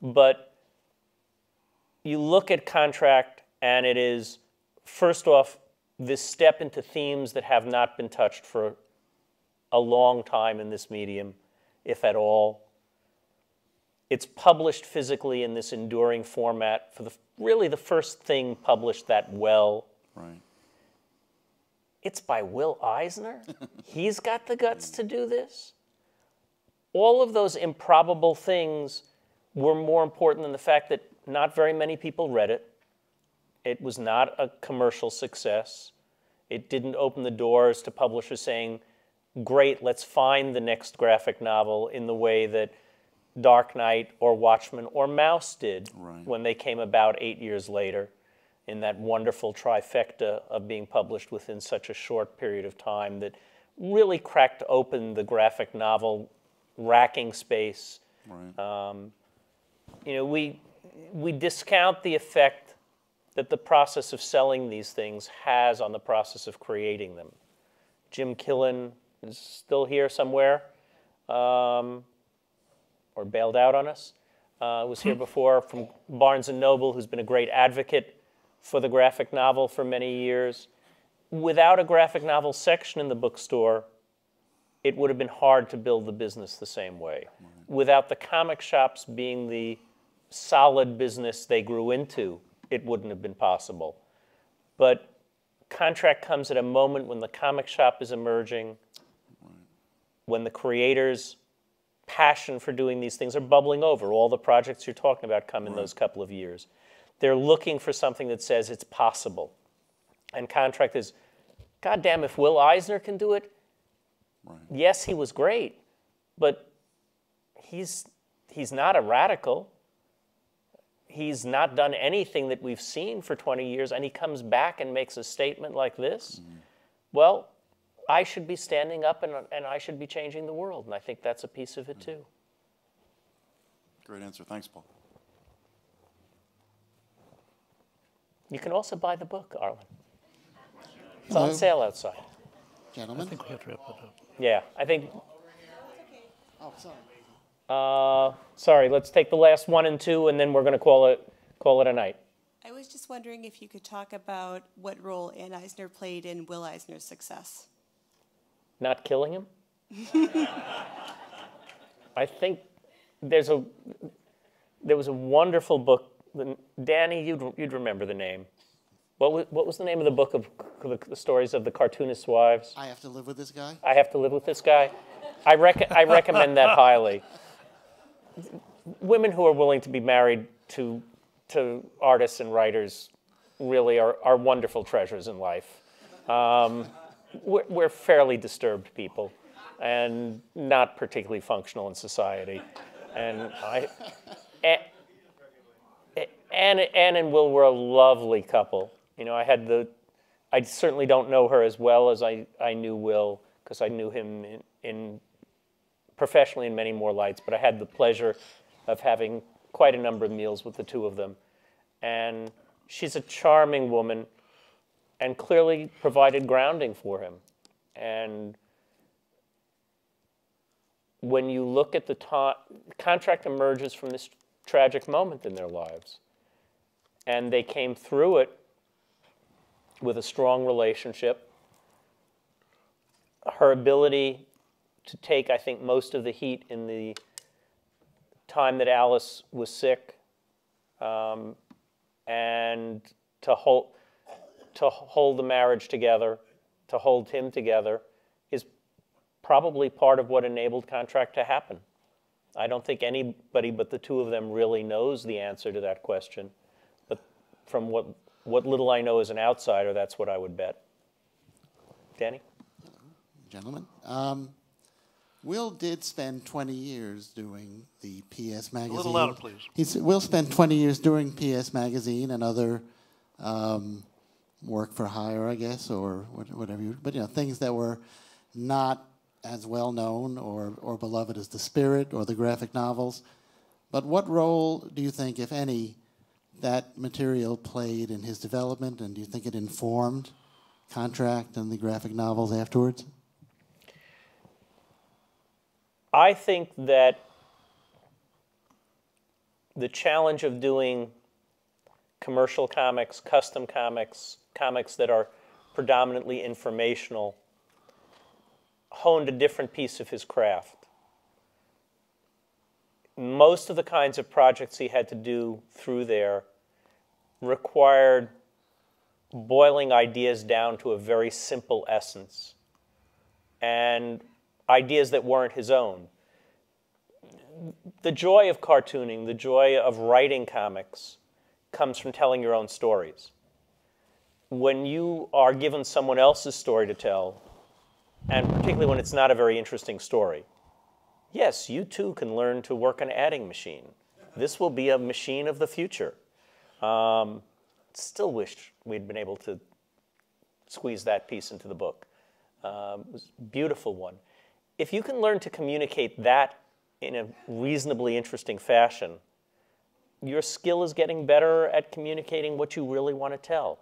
but you look at Contract and it is, first off, this step into themes that have not been touched for a long time in this medium, if at all. It's published physically in this enduring format for really the first thing published that well. Right. It's by Will Eisner. He's got the guts to do this. All of those improbable things were more important than the fact that not very many people read it. It was not a commercial success. It didn't open the doors to publishers saying, great, let's find the next graphic novel in the way that Dark Knight or Watchmen or Mouse did when they came about 8 years later, in that wonderful trifecta of being published within such a short period of time that really cracked open the graphic novel racking space. Right. We discount the effect that the process of selling these things has on the process of creating them. Jim Killen is still here somewhere, or bailed out on us. Was here before, from Barnes & Noble, who's been a great advocate for the graphic novel for many years. Without a graphic novel section in the bookstore, it would have been hard to build the business the same way. Without the comic shops being the solid business they grew into, it wouldn't have been possible. But Contract comes at a moment when the comic shop is emerging, when the creators' passion for doing these things are bubbling over. All the projects you're talking about come in those couple of years. They're looking for something that says it's possible. And Contract is, God damn, if Will Eisner can do it, yes, he was great, but he's not a radical. He's not done anything that we've seen for 20 years, and he comes back and makes a statement like this. Well, I should be standing up and I should be changing the world, and I think that's a piece of it too. Great answer. Thanks, Paul. You can also buy the book, Arlen. It's on sale outside. Gentlemen? I think we have to wrap it up. Yeah, I think... Oh, sorry. Sorry, let's take the last 1 and 2, and then we're going to call it a night. I was just wondering if you could talk about what role Ann Eisner played in Will Eisner's success. Not killing him? I think there was a wonderful book. Danny, you'd remember the name. What was the name of the book of the stories of the cartoonist's wives? I Have to Live with This Guy? I Have to Live with This Guy. I recommend that highly. Women who are willing to be married to artists and writers really are wonderful treasures in life. We're fairly disturbed people and not particularly functional in society. And Anne and Will were a lovely couple. You know, I certainly don't know her as well as I knew Will, because I knew him in professionally in many more lights, but I had the pleasure of having quite a number of meals with the two of them. And she's a charming woman and clearly provided grounding for him. And when you look at the Contract emerges from this tragic moment in their lives. And they came through it with a strong relationship. Her ability to take, I think, most of the heat in the time that Alice was sick, and to hold the marriage together, to hold him together, is probably part of what enabled Contract to happen. I don't think anybody but the two of them really knows the answer to that question. But from what little I know as an outsider, that's what I would bet. Danny? Gentlemen. Will did spend 20 years doing the PS Magazine. A little louder, please. Will spent 20 years doing PS Magazine and other work for hire, I guess, or whatever. But, you know, things that were not as well known or beloved as The Spirit or the graphic novels. But what role do you think, if any, that material played in his development, and do you think it informed Contract and the graphic novels afterwards? I think that the challenge of doing commercial comics, custom comics, comics that are predominantly informational, honed a different piece of his craft. Most of the kinds of projects he had to do through there required boiling ideas down to a very simple essence, and ideas that weren't his own. The joy of cartooning, the joy of writing comics, comes from telling your own stories. When you are given someone else's story to tell, and particularly when it's not a very interesting story, yes, you too can learn to work an adding machine. This will be a machine of the future. Still wish we'd been able to squeeze that piece into the book. It was a beautiful one. If you can learn to communicate that in a reasonably interesting fashion, your skill is getting better at communicating what you really want to tell.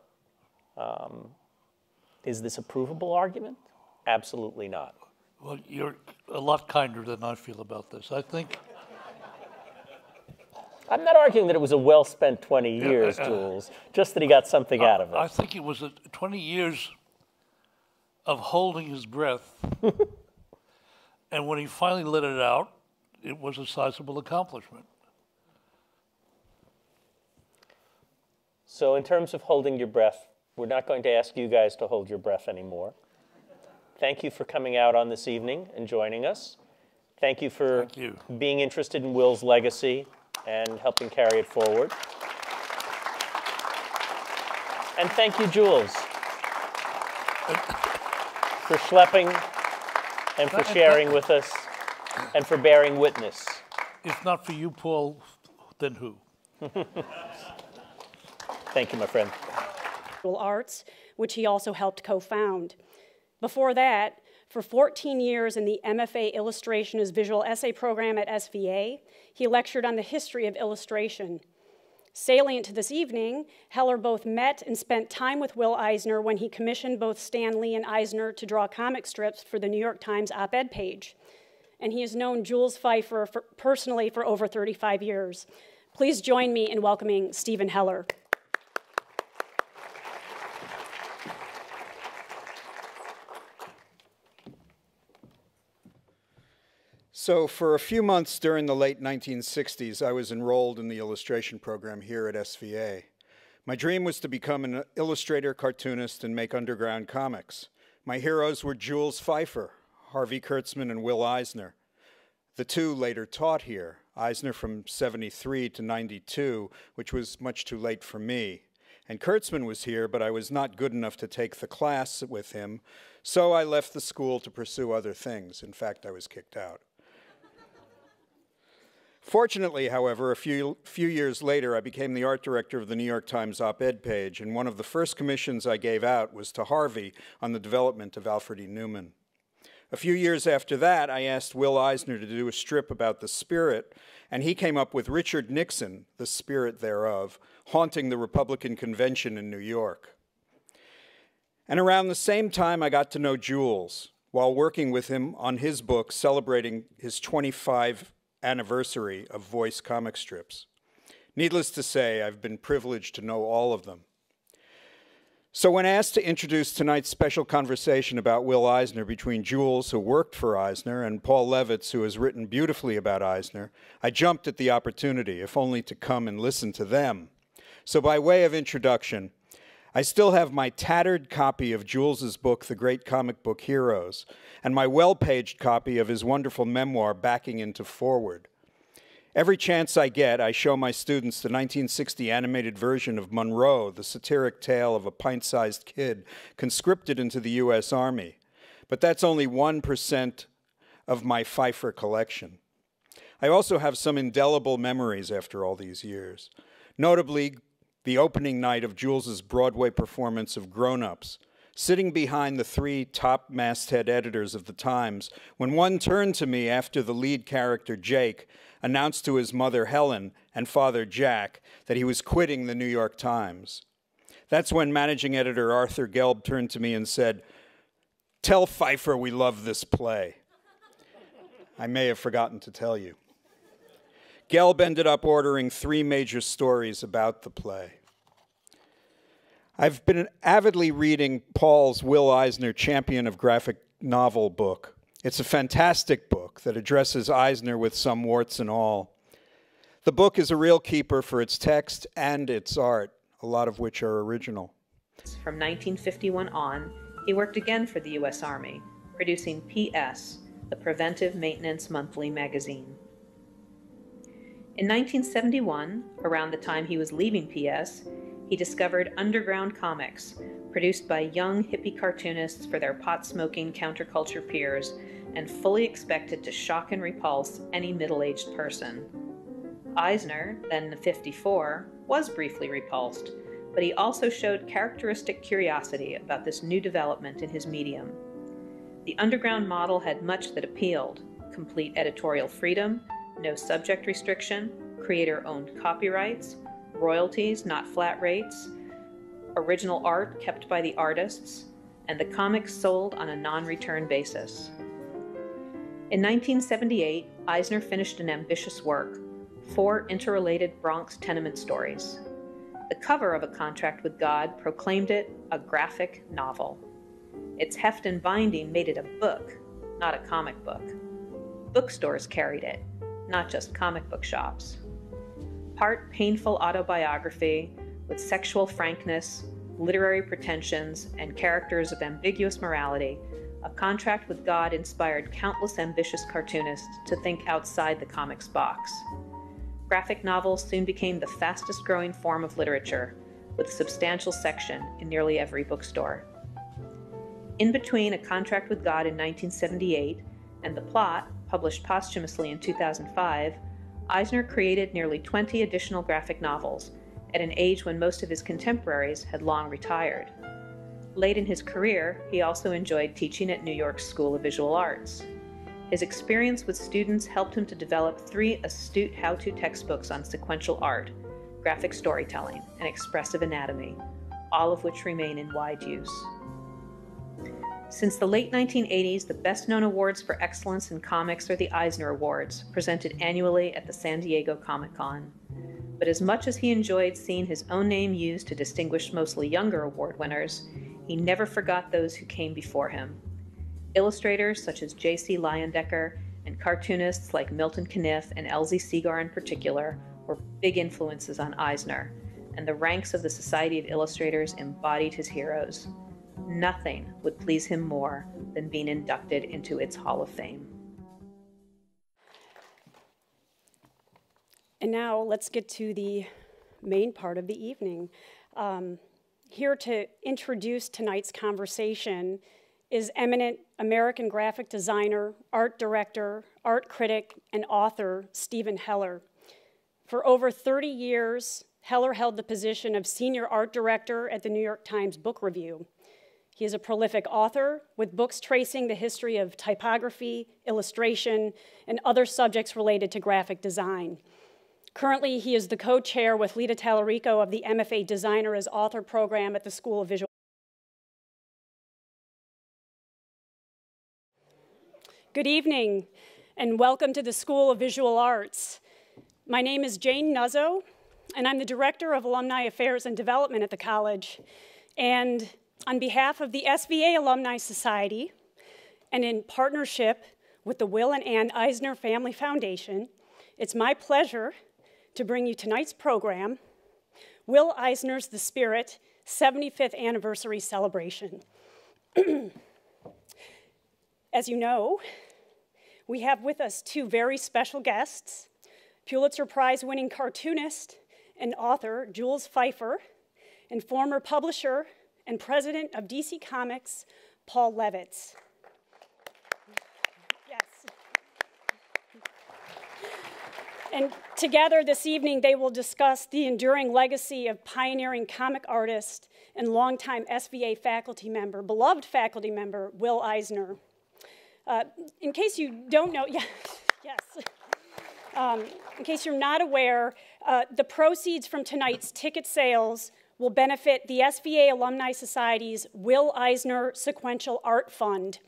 Is this a provable argument? Absolutely not. Well, you're a lot kinder than I feel about this. I think I'm not arguing that it was a well-spent 20 years, Jules, just that he got something out of it. I think it was 20 years of holding his breath, and when he finally let it out, it was a sizable accomplishment. So in terms of holding your breath, we're not going to ask you guys to hold your breath anymore. Thank you for coming out on this evening and joining us. Thank you for being interested in Will's legacy and helping carry it forward. And thank you, Jules, for schlepping and for sharing with us and for bearing witness. If not for you, Paul, then who? Thank you, my friend. Arts, which he also helped co-found. Before that, for 14 years in the MFA Illustration as Visual Essay program at SVA, he lectured on the history of illustration. Salient to this evening, Heller both met and spent time with Will Eisner when he commissioned both Stan Lee and Eisner to draw comic strips for the New York Times op-ed page. And he has known Jules Feiffer personally for over 35 years. Please join me in welcoming Stephen Heller. So for a few months during the late 1960s, I was enrolled in the illustration program here at SVA. My dream was to become an illustrator, cartoonist, and make underground comics. My heroes were Jules Feiffer, Harvey Kurtzman, and Will Eisner. The two later taught here, Eisner from 73 to 92, which was much too late for me. And Kurtzman was here, but I was not good enough to take the class with him, so I left the school to pursue other things. In fact, I was kicked out. Fortunately, however, a few years later, I became the art director of the New York Times op-ed page, and one of the first commissions I gave out was to Harvey on the development of Alfred E. Newman. A few years after that, I asked Will Eisner to do a strip about the spirit, and he came up with Richard Nixon, the spirit thereof, haunting the Republican convention in New York. And around the same time, I got to know Jules while working with him on his book celebrating his 25th anniversary of voice comic strips. Needless to say, I've been privileged to know all of them. So when asked to introduce tonight's special conversation about Will Eisner between Jules, who worked for Eisner, and Paul Levitz, who has written beautifully about Eisner, I jumped at the opportunity, if only to come and listen to them. So by way of introduction, I still have my tattered copy of Jules's book, The Great Comic Book Heroes, and my well-paged copy of his wonderful memoir, Backing Into Forward. Every chance I get, I show my students the 1960 animated version of Monroe, the satiric tale of a pint-sized kid conscripted into the U.S. Army. But that's only 1% of my Feiffer collection. I also have some indelible memories after all these years. Notably, the opening night of Jules's Broadway performance of Grown Ups, sitting behind the three top masthead editors of the Times, when one turned to me after the lead character, Jake, announced to his mother, Helen, and father, Jack, that he was quitting the New York Times. That's when managing editor Arthur Gelb turned to me and said, "Tell Feiffer we love this play." I may have forgotten to tell you. Gelb ended up ordering 3 major stories about the play. I've been avidly reading Paul's Will Eisner Champion of Graphic Novel book. It's a fantastic book that addresses Eisner with some warts and all. The book is a real keeper for its text and its art, a lot of which are original. From 1951 on, he worked again for the U.S. Army, producing PS, the Preventive Maintenance Monthly magazine. In 1971, around the time he was leaving PS, he discovered Underground Comics, produced by young hippie cartoonists for their pot-smoking counterculture peers, and fully expected to shock and repulse any middle-aged person. Eisner, then 54, was briefly repulsed, but he also showed characteristic curiosity about this new development in his medium. The underground model had much that appealed: complete editorial freedom, no subject restriction, creator-owned copyrights, royalties, not flat rates, original art kept by the artists, and the comics sold on a non-return basis. In 1978, Eisner finished an ambitious work, 4 interrelated Bronx tenement stories. The cover of A Contract with God proclaimed it a graphic novel. Its heft and binding made it a book, not a comic book. Bookstores carried it, not just comic book shops. Part painful autobiography with sexual frankness, literary pretensions, and characters of ambiguous morality, A Contract with God inspired countless ambitious cartoonists to think outside the comics box. Graphic novels soon became the fastest growing form of literature, with a substantial section in nearly every bookstore. In between A Contract with God in 1978 and The Plot, published posthumously in 2005, Eisner created nearly 20 additional graphic novels, at an age when most of his contemporaries had long retired. Late in his career, he also enjoyed teaching at New York's School of Visual Arts. His experience with students helped him to develop 3 astute how-to textbooks on sequential art, graphic storytelling, and expressive anatomy, all of which remain in wide use. Since the late 1980s, the best-known awards for excellence in comics are the Eisner Awards, presented annually at the San Diego Comic-Con. But as much as he enjoyed seeing his own name used to distinguish mostly younger award winners, he never forgot those who came before him. Illustrators such as J.C. Leyendecker and cartoonists like Milton Caniff and Elsie Segar in particular were big influences on Eisner, and the ranks of the Society of Illustrators embodied his heroes. Nothing would please him more than being inducted into its Hall of Fame. And now let's get to the main part of the evening. Here to introduce tonight's conversation is eminent American graphic designer, art director, art critic, and author Stephen Heller. For over 30 years, Heller held the position of senior art director at the New York Times Book Review. He is a prolific author with books tracing the history of typography, illustration, and other subjects related to graphic design. Currently, he is the co-chair with Lita Tallarico of the MFA Designer as Author program at the School of Visual. Good evening, and welcome to the School of Visual Arts. My name is Jane Nuzzo, and I'm the Director of Alumni Affairs and Development at the college. And on behalf of the SVA Alumni Society, and in partnership with the Will and Ann Eisner Family Foundation, it's my pleasure to bring you tonight's program, Will Eisner's The Spirit 75th Anniversary Celebration. As you know, we have with us 2 very special guests, Pulitzer Prize-winning cartoonist and author Jules Feiffer, and former publisher and president of DC Comics, Paul Levitz. Yes. And together this evening, they will discuss the enduring legacy of pioneering comic artist and longtime SVA faculty member, beloved faculty member, Will Eisner. In case you don't know, yes. In case you're not aware, the proceeds from tonight's ticket sales will benefit the SVA Alumni Society's Will Eisner Sequential Art Fund.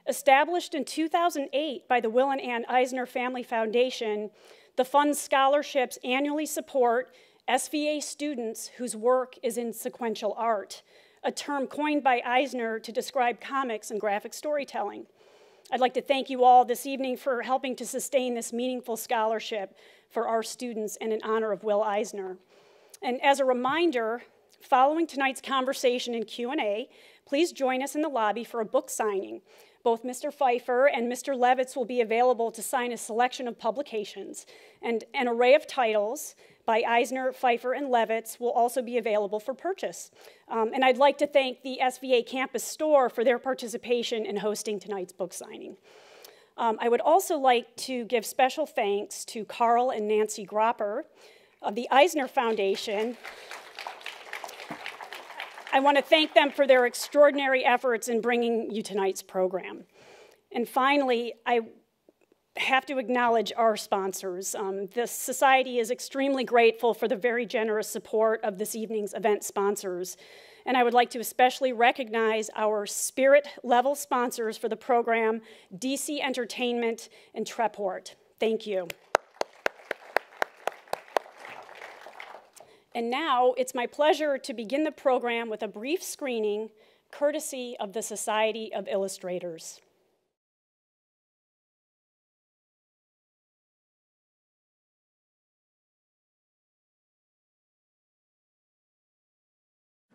Established in 2008 by the Will and Ann Eisner Family Foundation, the fund's scholarships annually support SVA students whose work is in sequential art, a term coined by Eisner to describe comics and graphic storytelling. I'd like to thank you all this evening for helping to sustain this meaningful scholarship for our students and in honor of Will Eisner. And as a reminder, following tonight's conversation and Q&A, please join us in the lobby for a book signing. Both Mr. Feiffer and Mr. Levitz will be available to sign a selection of publications, and an array of titles by Eisner, Feiffer, and Levitz will also be available for purchase. And I'd like to thank the SVA campus store for their participation in hosting tonight's book signing. I would also like to give special thanks to Carl and Nancy Gropper of the Eisner Foundation. I want to thank them for their extraordinary efforts in bringing you tonight's program. And finally, I have to acknowledge our sponsors. The Society is extremely grateful for the very generous support of this evening's event sponsors. And I would like to especially recognize our spirit-level sponsors for the program, DC Entertainment and Treport. Thank you. And now it's my pleasure to begin the program with a brief screening, courtesy of the Society of Illustrators.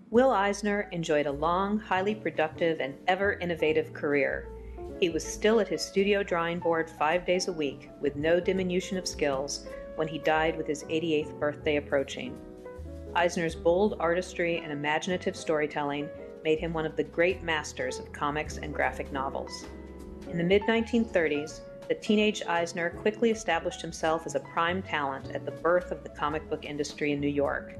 Will Eisner enjoyed a long, highly productive, and ever-innovative career. He was still at his studio drawing board 5 days a week, with no diminution of skills, when he died with his 88th birthday approaching. Eisner's bold artistry and imaginative storytelling made him one of the great masters of comics and graphic novels. In the mid-1930s, the teenage Eisner quickly established himself as a prime talent at the birth of the comic book industry in New York.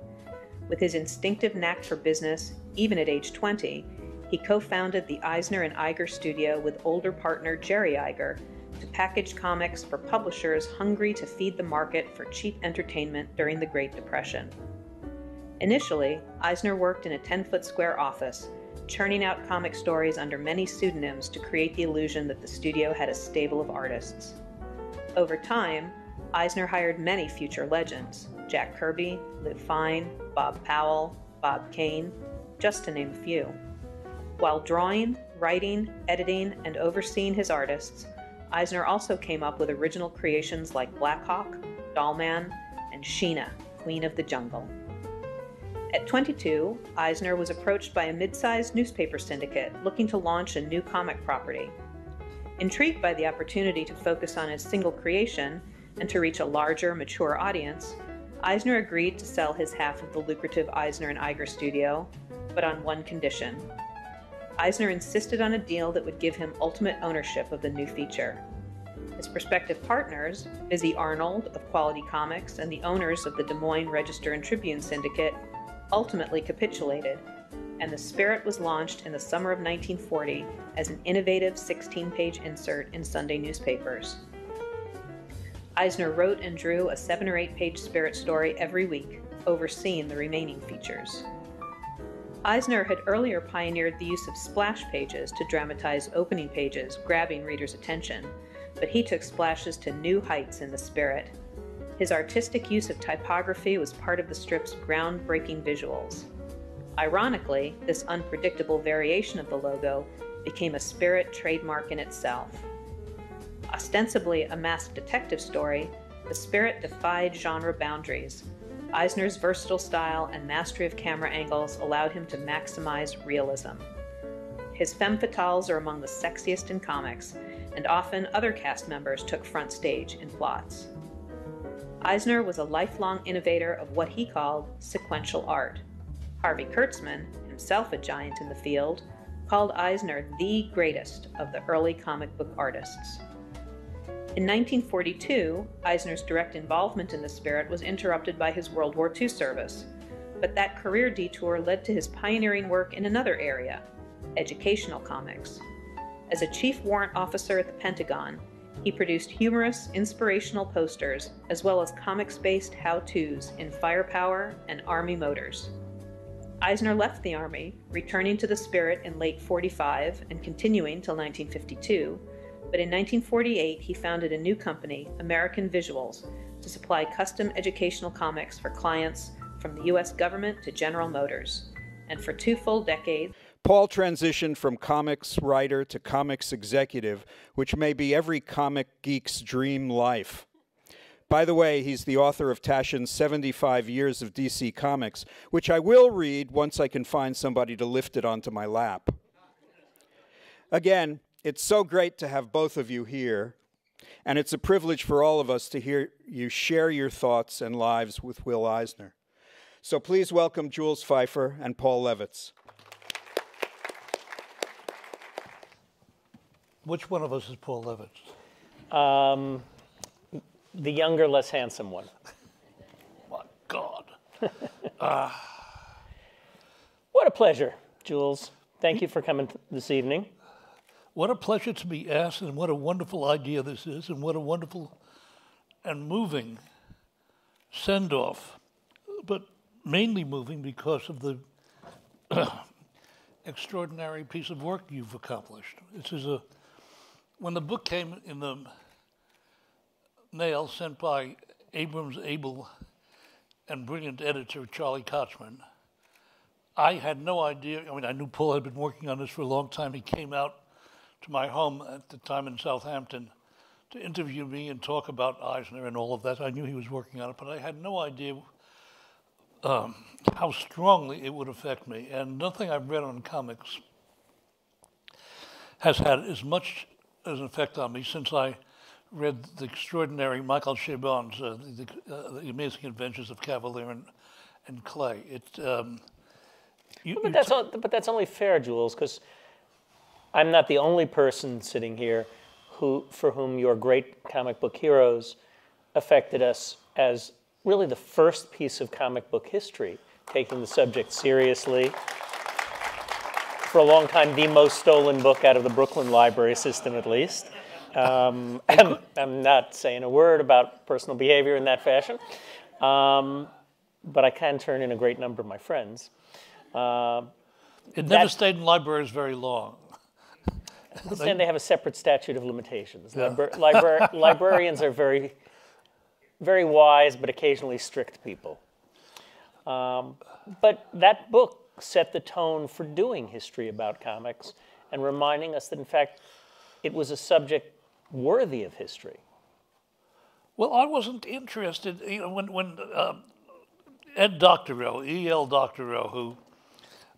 With his instinctive knack for business, even at age 20, he co-founded the Eisner and Iger studio with older partner Jerry Iger to package comics for publishers hungry to feed the market for cheap entertainment during the Great Depression. Initially, Eisner worked in a 10-foot square office, churning out comic stories under many pseudonyms to create the illusion that the studio had a stable of artists. Over time, Eisner hired many future legends: Jack Kirby, Lou Fine, Bob Powell, Bob Kane, just to name a few. While drawing, writing, editing, and overseeing his artists, Eisner also came up with original creations like Black Hawk, Dollman, and Sheena, Queen of the Jungle. At 22, Eisner was approached by a mid-sized newspaper syndicate looking to launch a new comic property. Intrigued by the opportunity to focus on his single creation and to reach a larger, mature audience, Eisner agreed to sell his half of the lucrative Eisner and Iger studio, but on one condition. Eisner insisted on a deal that would give him ultimate ownership of the new feature. His prospective partners, Busy Arnold of Quality Comics and the owners of the Des Moines Register and Tribune Syndicate, ultimately capitulated, and The Spirit was launched in the summer of 1940 as an innovative 16-page insert in Sunday newspapers. Eisner wrote and drew a 7 or 8-page Spirit story every week, overseeing the remaining features. Eisner had earlier pioneered the use of splash pages to dramatize opening pages, grabbing readers' attention, but he took splashes to new heights in The Spirit. His artistic use of typography was part of the strip's groundbreaking visuals. Ironically, this unpredictable variation of the logo became a Spirit trademark in itself. Ostensibly a masked detective story, The Spirit defied genre boundaries. Eisner's versatile style and mastery of camera angles allowed him to maximize realism. His femme fatales are among the sexiest in comics, and often other cast members took front stage in plots. Eisner was a lifelong innovator of what he called sequential art. Harvey Kurtzman, himself a giant in the field, called Eisner the greatest of the early comic book artists. In 1942, Eisner's direct involvement in The Spirit was interrupted by his World War II service, but that career detour led to his pioneering work in another area, educational comics. As a chief warrant officer at the Pentagon, he produced humorous, inspirational posters, as well as comics-based how-tos in Firepower and Army Motors. Eisner left the Army, returning to The Spirit in late '45 and continuing till 1952, but in 1948 he founded a new company, American Visuals, to supply custom educational comics for clients from the U.S. government to General Motors. And for 2 full decades, Paul transitioned from comics writer to comics executive, which may be every comic geek's dream life. By the way, he's the author of Taschen's 75 Years of DC Comics, which I will read once I can find somebody to lift it onto my lap. Again, it's so great to have both of you here, and it's a privilege for all of us to hear you share your thoughts and lives with Will Eisner. So please welcome Jules Feiffer and Paul Levitz. Which one of us is Paul Levitz? The younger, less handsome one. My God. What a pleasure, Jules. Thank you for coming this evening. What a pleasure to be asked, and what a wonderful idea this is, and what a wonderful and moving send-off, but mainly moving because of the extraordinary piece of work you've accomplished. When the book came in the mail sent by Abrams Abel and brilliant editor, Charlie Kochman. I had no idea, I mean, I knew Paul had been working on this for a long time. He came out to my home at the time in Southampton to interview me and talk about Eisner and all of that. I knew he was working on it, but I had no idea how strongly it would affect me. And nothing I've read on comics has had as much as an effect on me since I read the extraordinary Michael Chabon's The Amazing Adventures of Cavalier and Clay. But that's only fair, Jules, because I'm not the only person sitting here for whom your great comic book heroes affected us as really the first piece of comic book history, taking the subject seriously. For a long time, the most stolen book out of the Brooklyn library system, at least. I'm not saying a word about personal behavior in that fashion, but I can turn in a great number of my friends. It never stayed in libraries very long. I understand they have a separate statute of limitations. Yeah. Librarians are very, very wise, but occasionally strict people. But that book set the tone for doing history about comics and reminding us that, in fact, it was a subject worthy of history. Well, I wasn't interested, when Ed Doctorow, E.L. Doctorow, who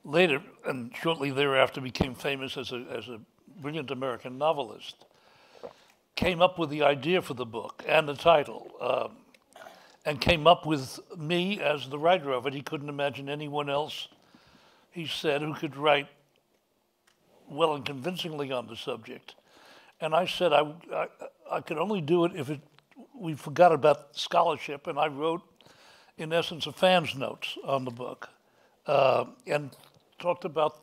later and shortly thereafter became famous as a brilliant American novelist, came up with the idea for the book and the title, and came up with me as the writer of it. He couldn't imagine anyone else, he said, who could write well and convincingly on the subject. And I said I could only do it if we forgot about scholarship, and I wrote, in essence, a fan's notes on the book, and talked about